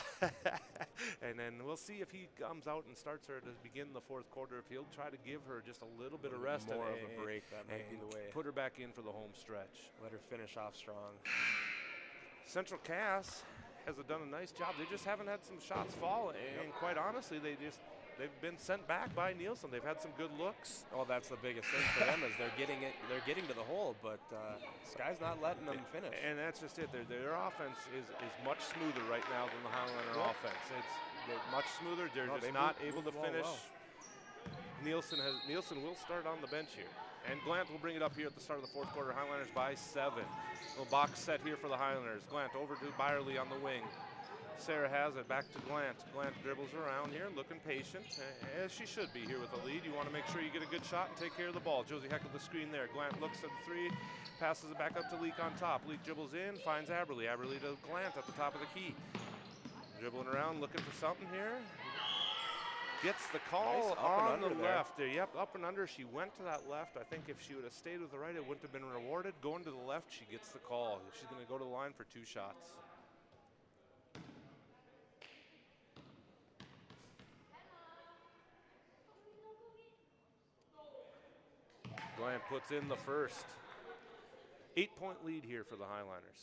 and then we'll see if he comes out and starts her to begin the fourth quarter, if he'll try to give her just a little bit of rest. More of a break, that might be the way. Put her back in for the home stretch. Let her finish off strong. Central Cass has done a nice job. They just haven't had some shots fall, and quite honestly, they've been sent back by Nielsen. They've had some good looks. Oh, that's the biggest thing for them is they're getting to the hole, but Sky's not letting them finish. And that's just it. Their offense is much smoother right now than the Highliner offense. They're much smoother. They're just not able to finish. Well. Nielsen will start on the bench here. And Glant will bring it up here at the start of the fourth quarter. Highliners by 7. Little box set here for the Highliners. Glant over to Byerly on the wing. Sarah has it back to Glant. Glant dribbles around here, looking patient, as she should be here with a lead. You want to make sure you get a good shot and take care of the ball. Josie Heck with the screen there. Glant looks at the 3, passes it back up to Leak on top. Leak dribbles in, finds Aberly. Aberly to Glant at the top of the key. Dribbling around, looking for something here. Gets the call on the left there. Yep, up and under. She went to that left. I think if she would have stayed with the right, it wouldn't have been rewarded. Going to the left, she gets the call. She's going to go to the line for 2 shots. Glant puts in the first. 8-point lead here for the Highliners.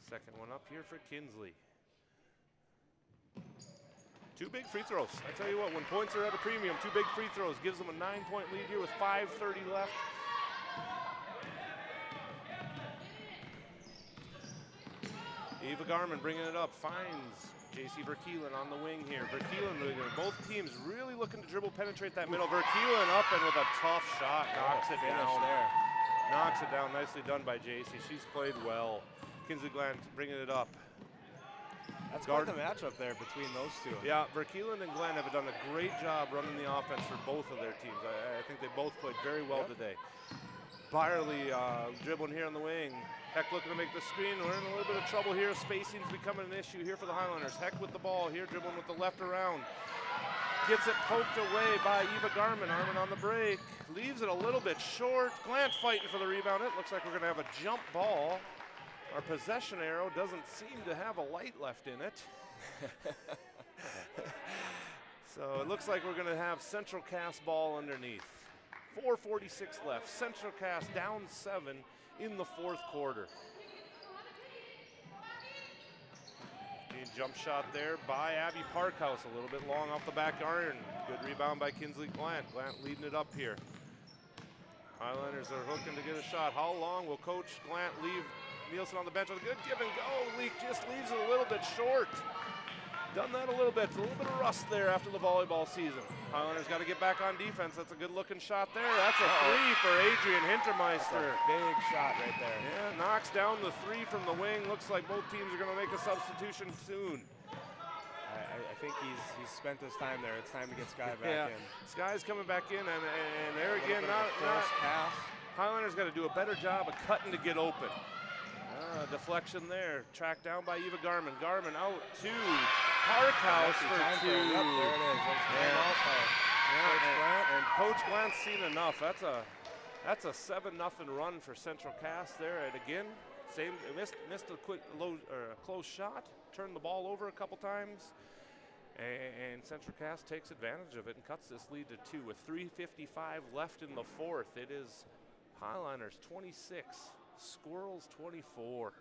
Second one up here for Kinsley. 2 big free throws. I tell you what, when points are at a premium, 2 big free throws gives them a 9-point lead here with 5:30 left. Eva Garman bringing it up, finds J.C. Verkeelen on the wing here. Verkeelen, both teams really looking to dribble, penetrate that middle. Verkeelen up and with a tough shot, knocks it down. There. Knocks it down, nicely done by J.C. She's played well. Kinsley Glant bringing it up. That's quite the matchup there between those two. Yeah, Verkeelen and Glenn have done a great job running the offense for both of their teams. I think they both played very well today. Byerly dribbling here on the wing. Heck looking to make the screen. We're in a little bit of trouble here. Spacing's becoming an issue here for the Highliners. Heck with the ball here, dribbling with the left around. Gets it poked away by Eva Garman. Armin on the break. Leaves it a little bit short. Glant fighting for the rebound. It looks like we're going to have a jump ball. Our possession arrow doesn't seem to have a light left in it. So it looks like we're going to have Central Cass ball underneath. 4:46 left. Central Cass down 7 in the fourth quarter. Jump shot there by Abby Parkhouse, a little bit long off the back iron. Good rebound by Kinsley Glant. Glant leading it up here. Highliners are hooking to get a shot. How long will Coach Glant leave Nielsen on the bench with a good give and go? Leak just leaves it a little bit short. Done that a little bit of rust there after the volleyball season. Highliners got to get back on defense. That's a good looking shot there. That's a 3 for Adrian Hintermeister. Big shot right there. Yeah, knocks down the 3 from the wing. Looks like both teams are going to make a substitution soon. I think he's spent his time there. It's time to get Sky back in. Sky's coming back in, and there again, not pass. Highliners got to do a better job of cutting to get open. Deflection there, tracked down by Eva Garman. Garman out to Parkhouse for 2. Yep, there it is. And Coach Glant's seen enough. That's a 7-0 run for Central Cass there. And again, missed a quick close shot, turned the ball over a couple times, and Central Cass takes advantage of it and cuts this lead to 2 with 3:55 left in the fourth. It is Highliners 26. Squirrels 24.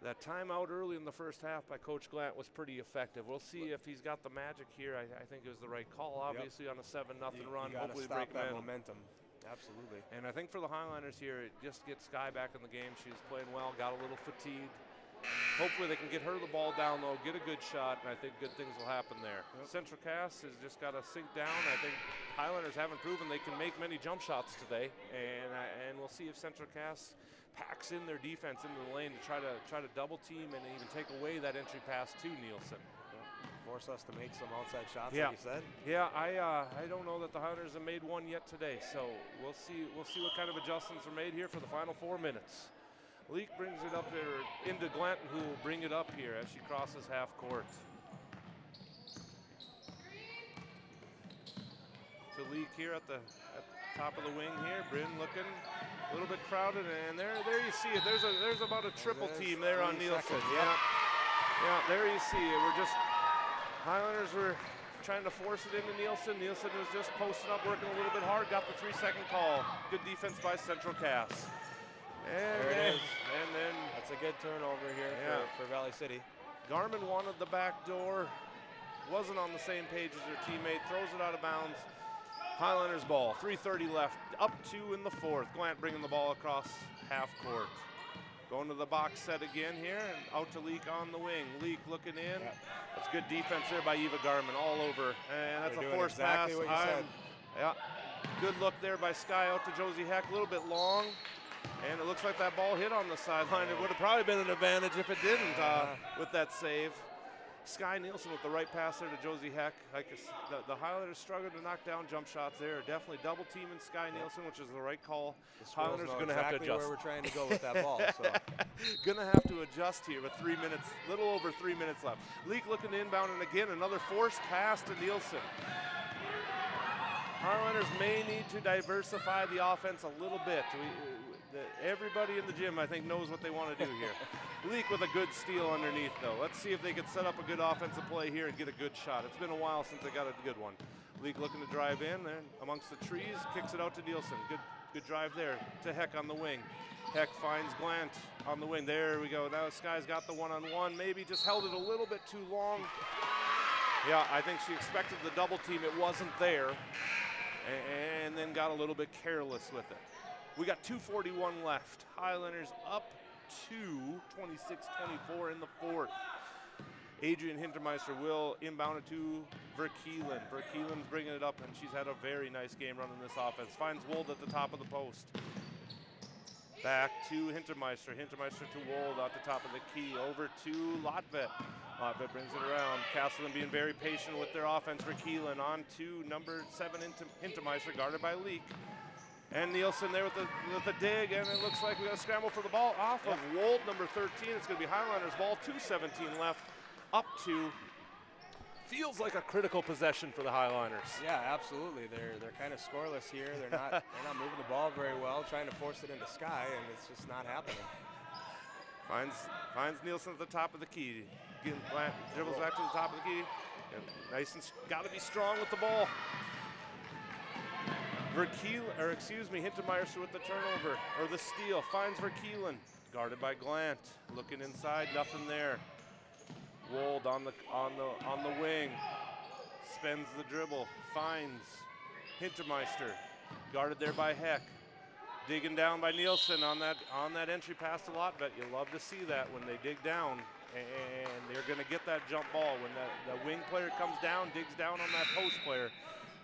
That timeout early in the first half by Coach Glant was pretty effective. We'll see if he's got the magic here. I think it was the right call, obviously, on a 7-0 run. Hopefully break that momentum. Absolutely. And I think for the Highliners here, it just gets Sky back in the game. She was playing well, got a little fatigued. Hopefully they can get her the ball down low, get a good shot, and I think good things will happen there. Yep. Central Cass has just got to sink down. I think Highliners haven't proven they can make many jump shots today, and we'll see if Central Cass packs in their defense into the lane to try to double team and even take away that entry pass to Nielsen. Force us to make some outside shots, yeah. like you said. Yeah, I don't know that the Highliners have made one yet today, so we'll see what kind of adjustments are made here for the final 4 minutes. Leak brings it up there into Glanton, who will bring it up here as she crosses half court. To Leak here at the top of the wing here. Bryn looking a little bit crowded, and there you see it. There's about a triple team there on Nielsen. Yeah, there you see it. Highliners were trying to force it into Nielsen. Nielsen was just posting up, working a little bit hard, got the 3-second call. Good defense by Central Cass. And there it is. And then that's a good turnover here for Valley City. Garmin wanted the back door, wasn't on the same page as her teammate, throws it out of bounds. Highliners ball, 3:30 left, up 2 in the 4th. Glant bringing the ball across half court. Going to the box set again here, and out to Leak on the wing. Leak looking in. Yep. That's good defense there by Eva Garmin, all over. And that's a forced pass. What you said. Yeah, good look there by Sky out to Josie Heck, a little bit long. And it looks like that ball hit on the sideline. It would have probably been an advantage if it didn't with that save. Sky Nielsen with the right pass there to Josie Heck. The Highlanders struggled to knock down jump shots there. Definitely double teaming Sky Nielsen, which is the right call. Highlanders are going to have to adjust. Where we're trying to go with that ball. So. Going to have to adjust here with 3 minutes, little over 3 minutes left. Leak looking inbound, and again another forced pass to Nielsen. Highlanders may need to diversify the offense a little bit. Everybody in the gym, I think, knows what they want to do here. Leak with a good steal underneath, though. Let's see if they can set up a good offensive play here and get a good shot. It's been a while since they got a good one. Leak looking to drive in there amongst the trees, kicks it out to Nielsen. Good drive there to Heck on the wing. Heck finds Glant on the wing. There we go. Now Sky's got the one-on-one. Maybe just held it a little bit too long. Yeah, I think she expected the double team. It wasn't there. And then got a little bit careless with it. We got 2:41 left. Highlanders up to 26-24 in the 4th. Adrian Hintermeister will inbound it to Verkeelen. Verkeelen's bringing it up, and she's had a very nice game running this offense. Finds Wold at the top of the post. Back to Hintermeister. Hintermeister to Wold at the top of the key. Over to Lotvet. Lotvet brings it around. Castleton being very patient with their offense. Verkeelen on to number 7 Hintermeister, guarded by Leak. And Nielsen there with the dig, and it looks like we got to scramble for the ball off of Wold, number 13. It's going to be Highliners ball, 2:17 left, up to. Feels like a critical possession for the Highliners. Yeah, absolutely. They're kind of scoreless here. They're not moving the ball very well, trying to force it into Sky, and it's just not happening. Finds Nielsen at the top of the key. Dribbles back to the top of the key. And nice and got to be strong with the ball. Hintermeister with the turnover, or the steal, finds Verkeelen, guarded by Glant, looking inside, nothing there. Wold on the wing, spends the dribble, finds Hintermeister, guarded there by Heck, digging down by Nielsen on that entry pass to Lotvet. You love to see that when they dig down, and they're going to get that jump ball when the wing player comes down, digs down on that post player.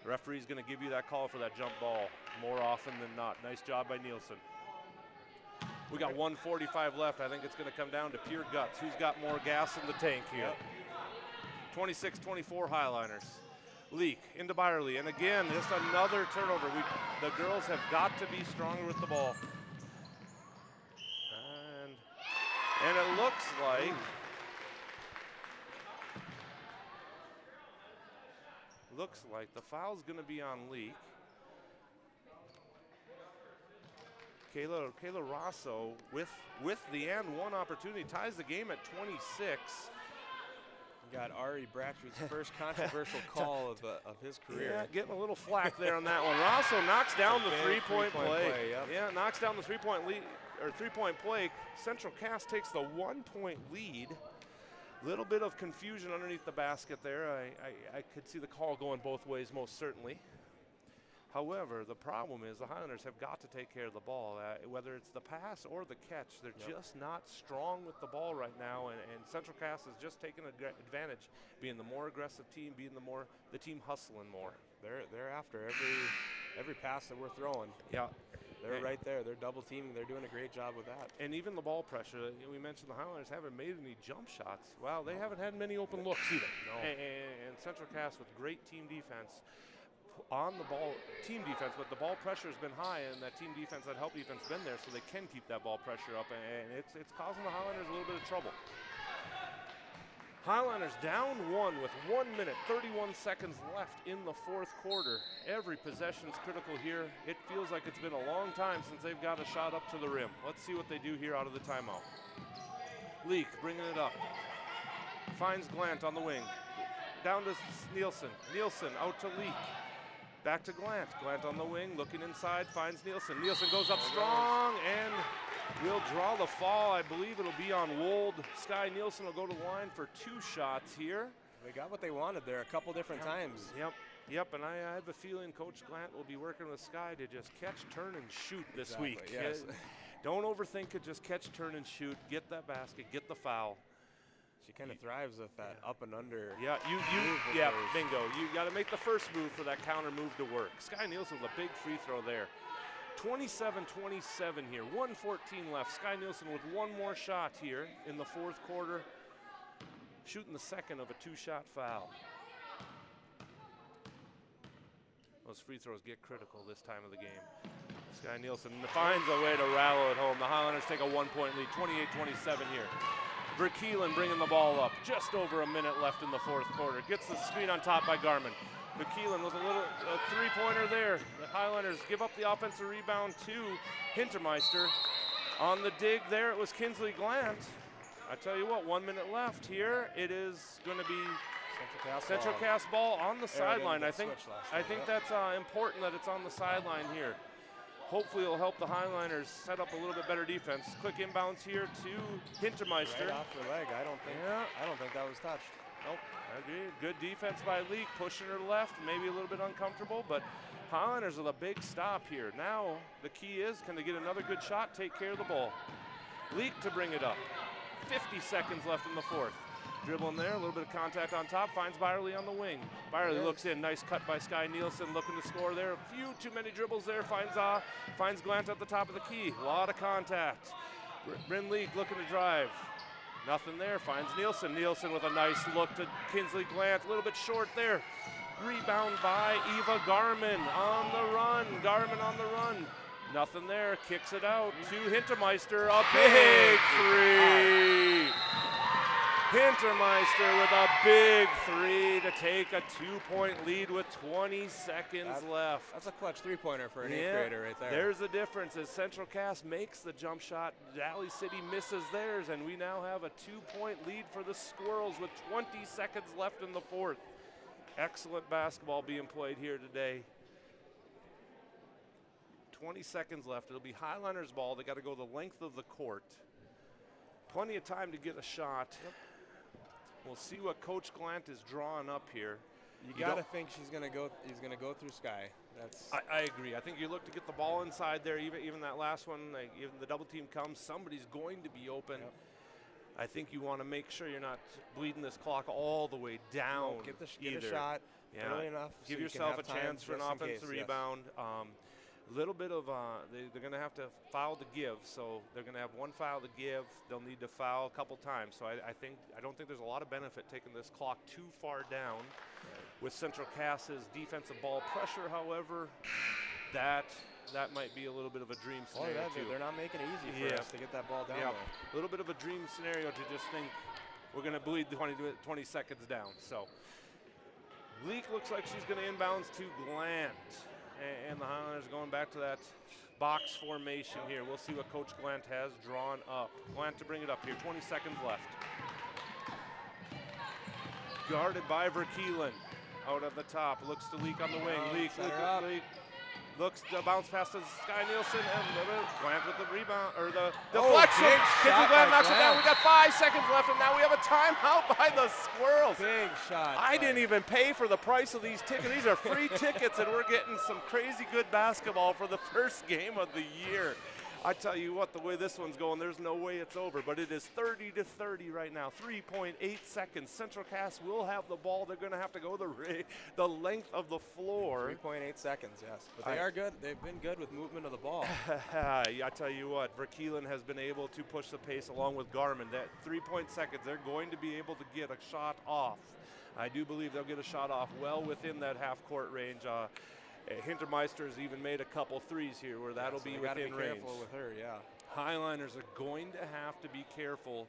The referee's going to give you that call for that jump ball more often than not. Nice job by Nielsen. We got 1:45 left. I think it's going to come down to pure guts. Who's got more gas in the tank here? 26-24 Highliners. Leak into Byerly, and again, just another turnover. The girls have got to be stronger with the ball. And it looks like the foul's going to be on Leak. Kayla Rosso with the and one opportunity ties the game at 26. You got Ari Bratchford's first controversial call of his career. Yeah, getting a little flack there on that one. Rosso knocks down the three-point play. Yep. Yeah, knocks down the three-point lead or three-point play. Central Cass takes the 1-point lead. Little bit of confusion underneath the basket there. I could see the call going both ways, most certainly. However, the problem is the Highlanders have got to take care of the ball. Whether it's the pass or the catch, they're just not strong with the ball right now, and Central Cass is just taking advantage, being the more aggressive team, being the team hustling more. They're after every pass that we're throwing. Yeah. They're right there. They're double teaming. They're doing a great job with that. And even the ball pressure. We mentioned the Highlanders haven't made any jump shots. Well, they haven't had many open looks either. No. And Central Cass with great team defense on the ball, team defense, but the ball pressure has been high, and that team defense, that help defense, been there, so they can keep that ball pressure up, and it's causing the Highlanders a little bit of trouble. Highlanders down 1 with 1 minute, 31 seconds left in the fourth quarter. Every possession's critical here. It feels like it's been a long time since they've got a shot up to the rim. Let's see what they do here out of the timeout. Leak bringing it up. Finds Glant on the wing. Down to Nielsen. Nielsen out to Leak. Back to Glant. Glant on the wing, looking inside, finds Nielsen. Nielsen goes up strong and will draw the foul. I believe it'll be on Wold. Sky Nielsen will go to the line for 2 shots here. They got what they wanted there a couple different times. Yep, and I have a feeling Coach Glant will be working with Sky to just catch, turn, and shoot this week. Yes. Don't overthink it, just catch, turn, and shoot. Get that basket, get the foul. She kind of thrives with that up and under. Yeah, bingo. You got to make the first move for that counter move to work. Sky Nielsen with a big free throw there. 27-27 here, 1:14 left. Sky Nielsen with one more shot here in the fourth quarter, shooting the second of a 2-shot foul. Those free throws get critical this time of the game. Sky Nielsen finds a way to rally it home. The Highlanders take a 1-point lead, 28-27 here. Verkeelen bringing the ball up. Just over a minute left in the fourth quarter. Gets the screen on top by Garmin. Verkeelen with a three-pointer there. The Highlanders give up the offensive rebound to Hintermeister. On the dig there, it was Kinsley Glant. I tell you what, 1 minute left here. It is going to be Central Cass ball on the sideline. I think that's important that it's on the sideline here. Hopefully it'll help the Highliners set up a little bit better defense. Quick inbounds here to Hintermeister. Right off the leg. I don't think that was touched. Nope. Agreed. Good defense by Leak, pushing her left, maybe a little bit uncomfortable, but Highlanders with a big stop here. Now the key is, can they get another good shot, take care of the ball. Leak to bring it up. 50 seconds left in the fourth. Dribbling there, a little bit of contact on top, finds Byerly on the wing. Byerly looks in, nice cut by Sky Nielsen, looking to score there. A few too many dribbles there, finds Glant at the top of the key. A lot of contact. Bryn Leak looking to drive. Nothing there, finds Nielsen. Nielsen with a nice look to Kinsley Glant, a little bit short there. Rebound by Eva Garmin on the run. Garmin on the run. Nothing there, kicks it out to Hintermeister, a big three. Hintermeister with a big three to take a 2-point lead with 20 seconds left. That's a clutch three-pointer for an 8th grader right there. There's the difference as Central Cass makes the jump shot. Valley City misses theirs, and we now have a 2-point lead for the Squirrels with 20 seconds left in the fourth. Excellent basketball being played here today. 20 seconds left. It'll be Highliners ball. They got to go the length of the court. Plenty of time to get a shot. We'll see what Coach Glant is drawing up here. You gotta think he's gonna go through Sky. I agree. I think you look to get the ball inside there. Even that last one, even the double team comes, somebody's going to be open. Yep. I think you want to make sure you're not bleeding this clock all the way down. No, get a shot early enough. Give yourself a chance for an offensive rebound. Little bit of they're going to have to foul to give, so they're going to have one foul to give. They'll need to foul a couple times. So I don't think there's a lot of benefit taking this clock too far down. With Central Cass's defensive ball pressure, however, that might be a little bit of a dream scenario too. They're not making it easy for us to get that ball down there. A little bit of a dream scenario to just think we're going to bleed 20 seconds down. So Leak looks like she's going to inbounds to Glant. And the Highlanders are going back to that box formation here. We'll see what Coach Glant has drawn up. Glant to bring it up here, 20 seconds left. Guarded by Verkeelen. Out at the top, looks to Leak on the wing. Leak. Looks to bounce past to Sky Nielsen, and Glant with the rebound, or the deflection. Kinsey Glant knocks it down. We got 5 seconds left, and now we have a timeout by the Squirrels. Big shot. I didn't even pay for the price of these tickets. These are free tickets, and we're getting some crazy good basketball for the first game of the year. I tell you what, the way this one's going, there's no way it's over, but it is 30-30 right now, 3.8 seconds. Central Cass will have the ball. They're going to have to go the length of the floor. 3.8 seconds, yes, but they are good. They've been good with movement of the ball. I tell you what, Verkeelen has been able to push the pace along with Garmin. That 3.0 seconds, they're going to be able to get a shot off. I do believe they'll get a shot off well within that half-court range. Hintermeister's even made a couple threes here where that'll be within range. Careful with her, yeah. Highliners are going to have to be careful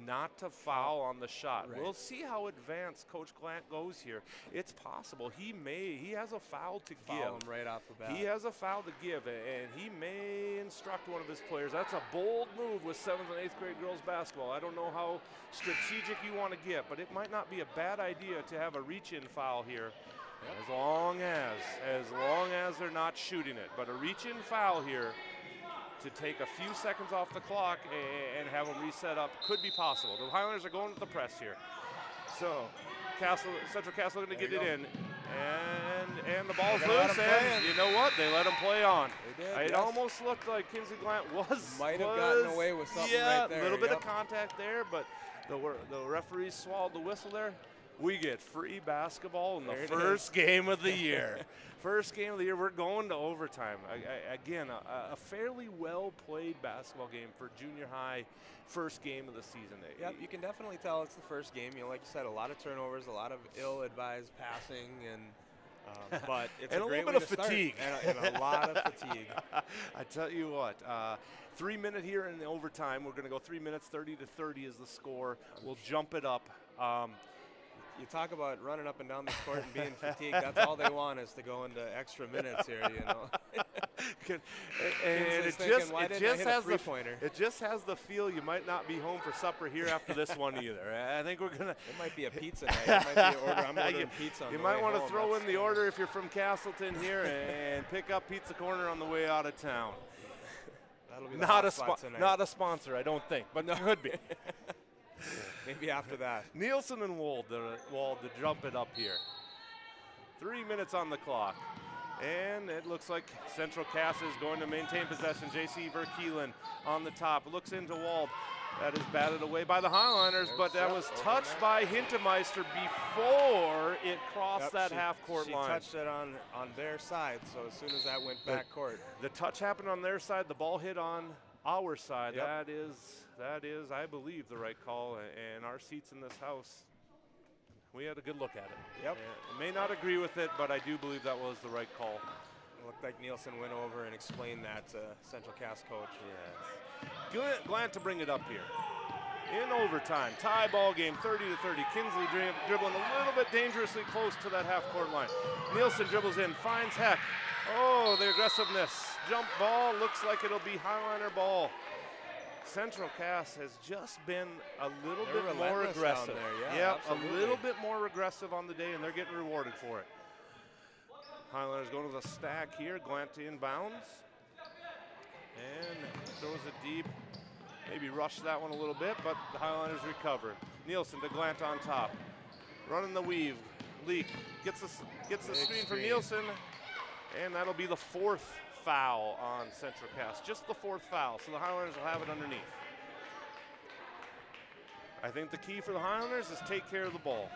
not to foul on the shot. Right. We'll see how advanced Coach Glant goes here. It's possible he has a foul to give. Foul him right off the bat. He has a foul to give, and he may instruct one of his players. That's a bold move with 7th and 8th grade girls basketball. I don't know how strategic you want to get, but it might not be a bad idea to have a reach-in foul here. Yep. As long as they're not shooting it. But a reach-in foul here to take a few seconds off the clock and have them reset up could be possible. The Highlanders are going with the press here. So Central Cass looking to get it in. And the ball's loose, and you know what? They let him play on. They did, It almost looked like Kinsey Glant might have gotten away with something right there. Yeah, a little bit of contact there, but the referees swallowed the whistle there. We get free basketball in the first game of the year. First game of the year, we're going to overtime. Again, a fairly well-played basketball game for junior high, first game of the season. Yep, you can definitely tell it's the first game. You know, like you said, a lot of turnovers, a lot of ill-advised passing, but it's and a great little bit of fatigue. And a lot of fatigue. I tell you what, 3 minute here in the overtime. We're going to go 3 minutes, 30-30 is the score. We'll jump it up. You talk about running up and down the court and being fatigued. That's all they want is to go into extra minutes here, you know. And it just has the feel you might not be home for supper here after this one either. I think we're gonna. It might be a pizza night. It might be an order. I'm ordering pizza. You might want to throw in the order if you're from Castleton here and pick up Pizza Corner on the way out of town. That'll be the not a sponsor, I don't think, but could be. Maybe after that. Nielsen and Wald to jump it up here. 3 minutes on the clock. And it looks like Central Cass is going to maintain possession. J.C. Verkeelen on the top. Looks into Wald. That is batted away by the Highliners, but that was touched by Hintermeister before it crossed that half-court line. She touched it on their side, so as soon as that went back court. The touch happened on their side. The ball hit on our side. Yep. That is, I believe, the right call. And our seats in this house, we had a good look at it. Yep. May not agree with it, but I do believe that was the right call. It looked like Nielsen went over and explained that to Central Cass coach. Yes. Glad to bring it up here. In overtime, tie ball game, 30-30. Kinsley dribbling a little bit dangerously close to that half-court line. Nielsen dribbles in, finds Heck. Oh, the aggressiveness. Jump ball, looks like it'll be Highliner ball. Central Cass has just been a little bit more aggressive. Down there, yeah, a little bit more aggressive on the day, and they're getting rewarded for it. Highliners going to the stack here. Glant inbounds. And throws it deep. Maybe rushed that one a little bit, but the Highliners recover. Nielsen to Glant on top. Running the weave. Leak gets the screen from Nielsen, and that'll be the 4th foul on Central Cass. Just the 4th foul, so the Highlanders will have it underneath. I think the key for the Highlanders is take care of the ball.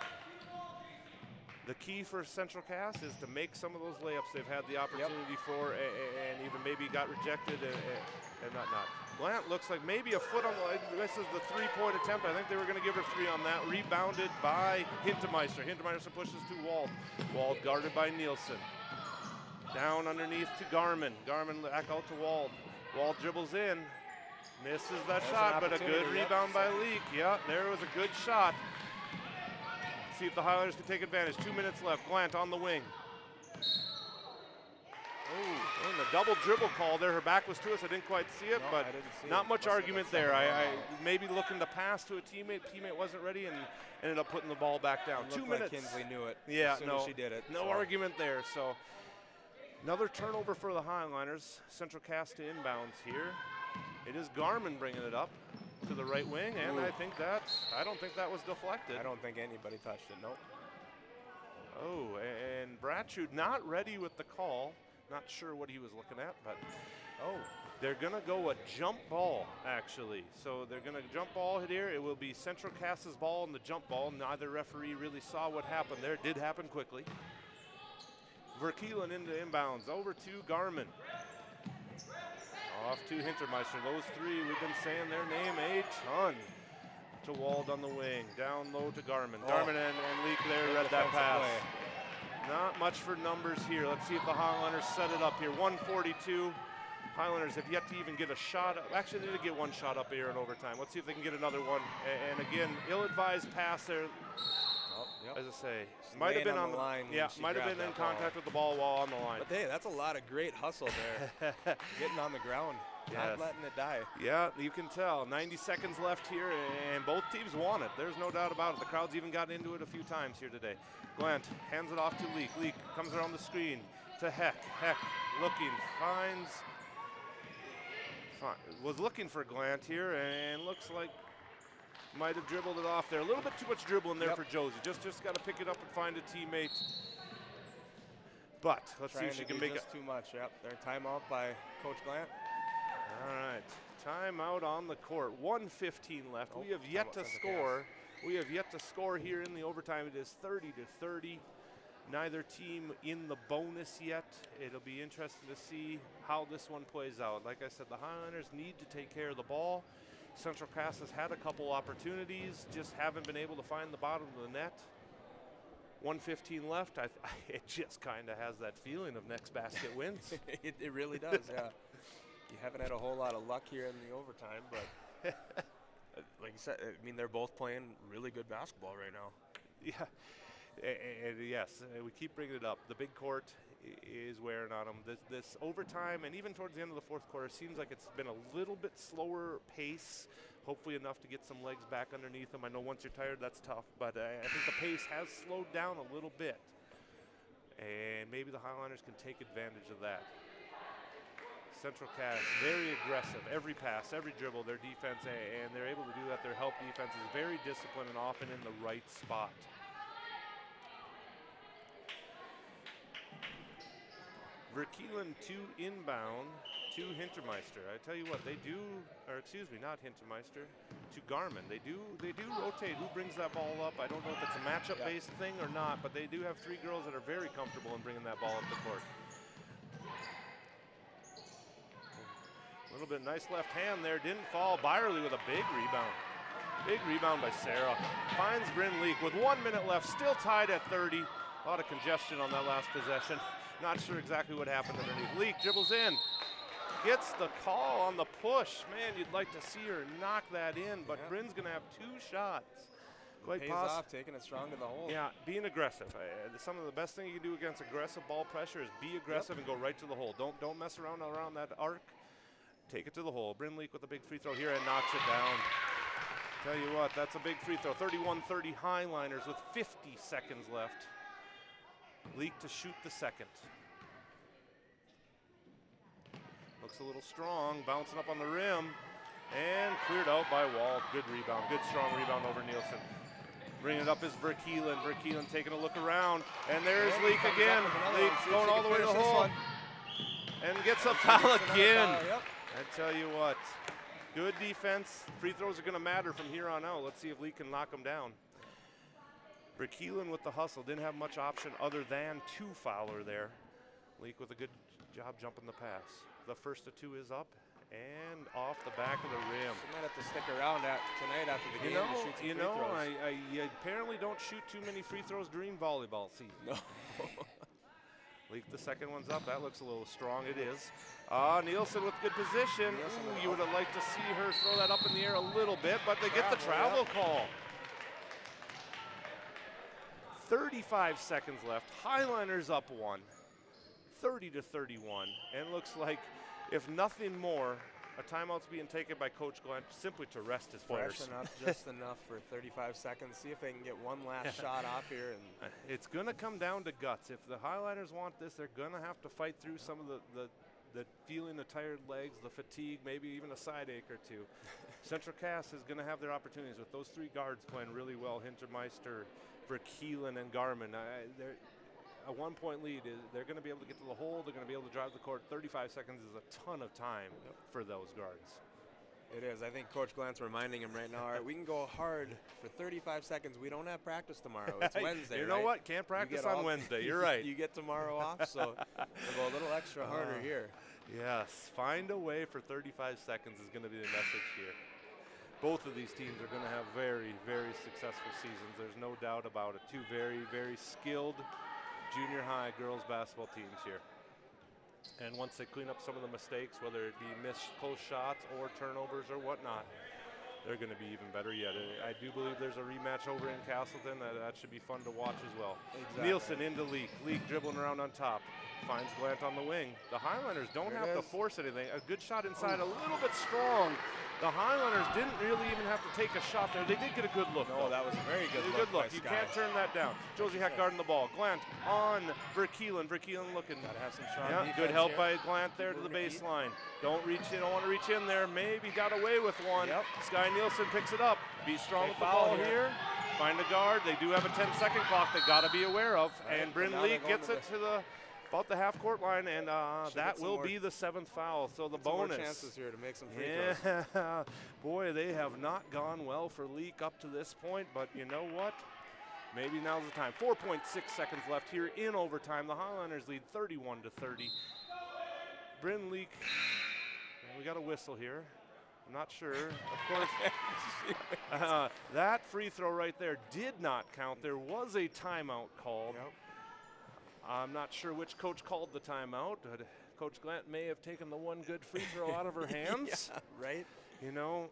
The key for Central Cass is to make some of those layups they've had the opportunity for and even maybe got rejected and not. Glant looks like maybe a foot on the, this is the 3-point attempt. I think they were going to give her 3 on that. Rebounded by Hintermeister. Hintermeister pushes to Wald. Wald guarded by Nielsen. Down underneath to Garmin. Garmin back out to Wald. Wald dribbles in. Misses that shot, but a good rebound by Leak. Yeah, there was a good shot. See if the Highlanders can take advantage. 2 minutes left. Glant on the wing. Oh, and the double dribble call there. Her back was to us. I didn't quite see it, but not much argument there. I maybe looking to pass to a teammate. Teammate wasn't ready and ended up putting the ball back down. 2 minutes. Like Kinsley knew it. Yeah, as soon as she did it. No argument there. So Another turnover for the Highliners. Central Cass to inbounds here. It is Garmin bringing it up to the right wing, and I don't think that was deflected. I don't think anybody touched it, nope. Oh, and Bratchud not ready with the call. Not sure what he was looking at, but they're gonna go a jump ball, actually. So they're gonna jump ball here. It will be Central Cass's ball and the jump ball. Neither referee really saw what happened there. It did happen quickly. Verkeelen into inbounds, over to Garmin. Off to Hintermeister. Those three, we've been saying their name a ton. To Wald on the wing, down low to Garmin. Garmin and Leak there read that pass. Not much for numbers here. Let's see if the Highliners set it up here. 142. Highliners have yet to even get a shot. Actually, they did get one shot up here in overtime. Let's see if they can get another one. And again, ill-advised pass there. As I say, might have been on the line. Yeah, might have been in contact with the ball while on the line. But hey, that's a lot of great hustle there. Getting on the ground, not letting it die. Yeah, you can tell. 90 seconds left here, and both teams want it. There's no doubt about it. The crowd's even gotten into it a few times here today. Glant hands it off to Leak. Leak comes around the screen to Heck. Heck looking, was looking for Glant here, and looks like might have dribbled it off there. A little bit too much dribbling there for Josie. Just got to pick it up and find a teammate. But let's see if she can make it. Too much. Yep, their timeout by Coach Glant. All right, timeout on the court. 1:15 left. We have yet to score. We have yet to score here in the overtime. It is 30-30. Neither team in the bonus yet. It'll be interesting to see how this one plays out. Like I said, the Highliners need to take care of the ball. Central Cass has had a couple opportunities, just haven't been able to find the bottom of the net. 1:15 left. It just kind of has that feeling of next basket wins. It really does, yeah. You haven't had a whole lot of luck here in the overtime, but like you said, I mean, they're both playing really good basketball right now. Yeah, and yes, we keep bringing it up. The big court is wearing on them. This overtime, and even towards the end of the fourth quarter, seems like it's been a little bit slower pace, hopefully enough to get some legs back underneath them. I know once you're tired, that's tough, but I think the pace has slowed down a little bit, and maybe the Highliners can take advantage of that. Central Cass, very aggressive, every pass, every dribble, their defense, and they're able to do that. Their help defense is very disciplined and often in the right spot. Verkeelen to inbound to Hintermeister. I tell you what, they do, or excuse me, not Hintermeister, to Garmin. They do rotate who brings that ball up. I don't know if it's a matchup-based thing or not, but they do have three girls that are very comfortable in bringing that ball up the court. A little bit nice left hand there, didn't fall. Byerly with a big rebound. Big rebound by Sarah. Finds Bryn Leak with 1 minute left, still tied at 30. A lot of congestion on that last possession. Not sure exactly what happened underneath. Leak dribbles in, gets the call on the push. Man, you'd like to see her knock that in, but Bryn's gonna have two shots. Pays off, taking it strong to the hole. Yeah, being aggressive. Some of the best thing you can do against aggressive ball pressure is be aggressive and go right to the hole. Don't mess around that arc. Take it to the hole. Bryn Leak with a big free throw here and knocks it down. Tell you what, that's a big free throw. 31-30 Highliners with 50 seconds left. Leak to shoot the second. Looks a little strong, bouncing up on the rim, and cleared out by Wald. Good rebound, good strong rebound over Nielsen. Bringing it up is Verkeelen. Verkeelen taking a look around, and there's Leak again. Leak going all the way to the hole, and gets a foul again. I tell you what, good defense. Free throws are going to matter from here on out. Let's see if Leak can knock them down. Verkeelen with the hustle, didn't have much option other than to foul her there. Leak with a good job jumping the pass. The first of two is up and off the back of the rim. She might have to stick around tonight after the game to shoot some free throws. I apparently don't shoot too many free throws during volleyball season. No. Leak the second one's up. That looks a little strong. It is. Nielsen with good position. Ooh, you would have liked to see her throw that up in the air a little bit, but they get the travel call. 35 seconds left. Highliners up one, 30-31, and looks like, if nothing more, a timeout's being taken by Coach Glenn simply to rest his players. Freshen up just enough for 35 seconds. See if they can get one last shot off here. And it's going to come down to guts. If the Highliners want this, they're going to have to fight through some of the feeling of tired legs, the fatigue, maybe even a side ache or two. Central Cass is going to have their opportunities with those three guards playing really well, Hintermeister, Verkeelen, and Garmin. A one-point lead, they're going to be able to get to the hole, they're going to be able to drive the court. 35 seconds is a ton of time for those guards. It is. I think Coach Glant's reminding him right now, all right, we can go hard for 35 seconds. We don't have practice tomorrow. It's Wednesday, You know what? Can't practice on Wednesday. You're right. You get tomorrow off, so we'll go a little extra harder here. Yes. Find a way for 35 seconds is going to be the message here. Both of these teams are going to have very, very successful seasons. There's no doubt about it. Two very, very skilled junior high girls basketball teams here. And once they clean up some of the mistakes, whether it be missed close shots or turnovers or whatnot, they're going to be even better yet. I do believe there's a rematch over in Castleton. That should be fun to watch as well. Exactly. Nielsen into Leak. Leak dribbling around on top. Finds Glant on the wing. The Highliners don't have to force anything. A good shot inside, a little bit strong. The Highliners didn't really even have to take a shot there. They did get a good look. No, that was a very good look. You can't turn that down. Josie Heck guarding the ball. Glant on Verkeelen. Verkeelen looking. Gotta have some strong defense. Good help by Glant there to the baseline. Don't reach in. Don't want to reach in there. Maybe got away with one. Sky Nielsen picks it up. Be strong with the ball here. Find a guard. They do have a 10-second clock they got to be aware of. And Bryn Leak gets it to about the half-court line, and that will be the 7th foul. So the bonus. More chances here to make some free throws. Yeah, boy, they have not gone well for Leak up to this point, but you know what? Maybe now's the time. 4.6 seconds left here in overtime. The Highliners lead 31-30. Bryn Leak, we got a whistle here. I'm not sure. Of course, that free throw right there did not count. There was a timeout called. I'm not sure which coach called the timeout. Coach Glant may have taken the one good free throw out of her hands. Right. You know,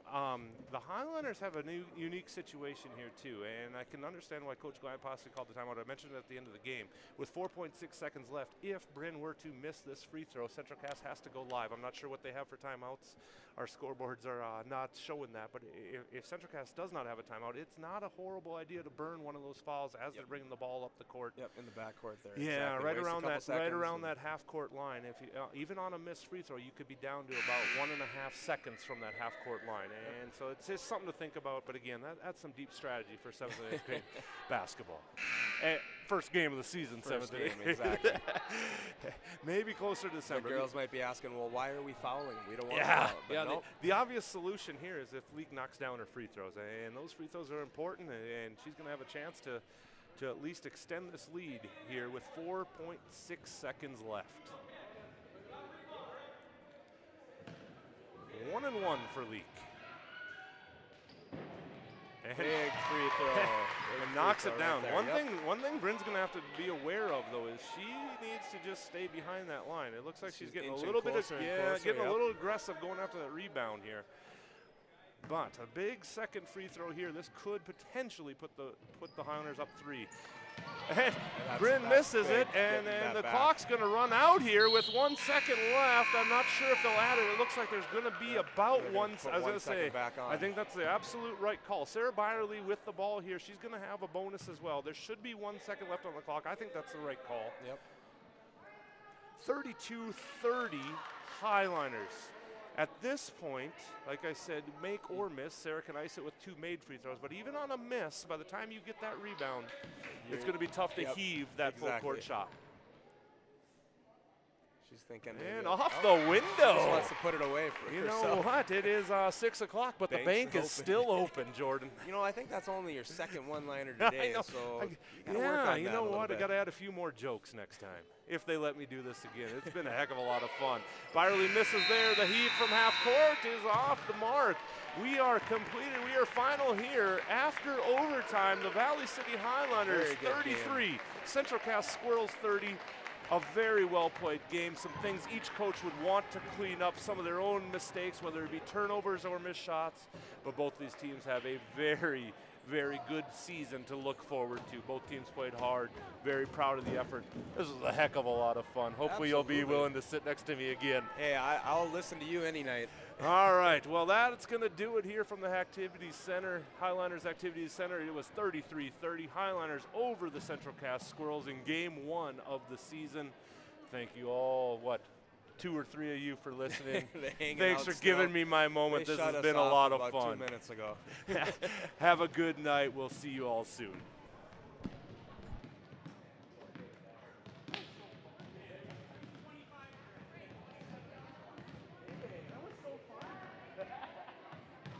the Highliners have a unique situation here too, and I can understand why Coach Glant possibly called the timeout. I mentioned it at the end of the game. With 4.6 seconds left, if Bryn were to miss this free throw, Central Cass has to go live. I'm not sure what they have for timeouts. Our scoreboards are not showing that, but if Central Cass does not have a timeout, it's not a horrible idea to burn one of those fouls as they're bringing the ball up the court. In the backcourt there. Yeah, exactly. right around that half-court line. If you, even on a missed free throw, you could be down to about 1.5 seconds from that half-court line, and so it's just something to think about. But again, that's some deep strategy for 7th and 8th grade basketball. First game of the season, 7th and 8th. Exactly. Maybe closer to December. The girls might be asking, well, why are we fouling? We don't want to foul. But nope. The obvious solution here is if Leak knocks down her free throws, and those free throws are important, and she's going to have a chance to at least extend this lead here with 4.6 seconds left. 1-1 for Leak. And big free throw. And knocks it down. Right one thing Bryn's going to have to be aware of, though, is she needs to just stay behind that line. It looks like she's getting a little bit a little aggressive going after that rebound here. But a big second free throw here. This could potentially put the Highlanders up 3. And Bryn misses it, and the clock's going to run out here with 1 second left. I'm not sure if they'll add it. It looks like there's going to be about one. I was going to say, I think that's the absolute right call. Sarah Byerly with the ball here. She's going to have a bonus as well. There should be 1 second left on the clock. I think that's the right call. 32-30 Highliners. At this point, like I said, make or miss, Sarah can ice it with 2 made free throws. But even on a miss, by the time you get that rebound, it's going to be tough to heave that full court shot. She's thinking. And off the window. She wants to put it away for herself. You know what? It is 6 o'clock, but the bank is still open, Jordan. You know, I think that's only your second one-liner today, so you gotta work on that you know what? I got to add a few more jokes next time, if they let me do this again. It's been a heck of a lot of fun. Byerly misses there. The heave from half court is off the mark. We are completed. We are final here. After overtime, the Valley City Highliners 33, Central Cass Squirrels 30. A very well-played game. Some things each coach would want to clean up, some of their own mistakes, whether it be turnovers or missed shots. But both these teams have a very, very good season to look forward to. Both teams played hard. Very proud of the effort. This was a heck of a lot of fun. Hopefully you'll be willing to sit next to me again. Hey, I'll listen to you any night. All right, well, that's going to do it here from the Activities Center, Highliners Activities Center. It was 33-30, Highliners over the Central Cass Squirrels in Game 1 of the season. Thank you all, 2 or 3 of you for listening. Thanks for giving me my moment. This has been a lot of fun. 2 minutes ago. Have a good night. We'll see you all soon.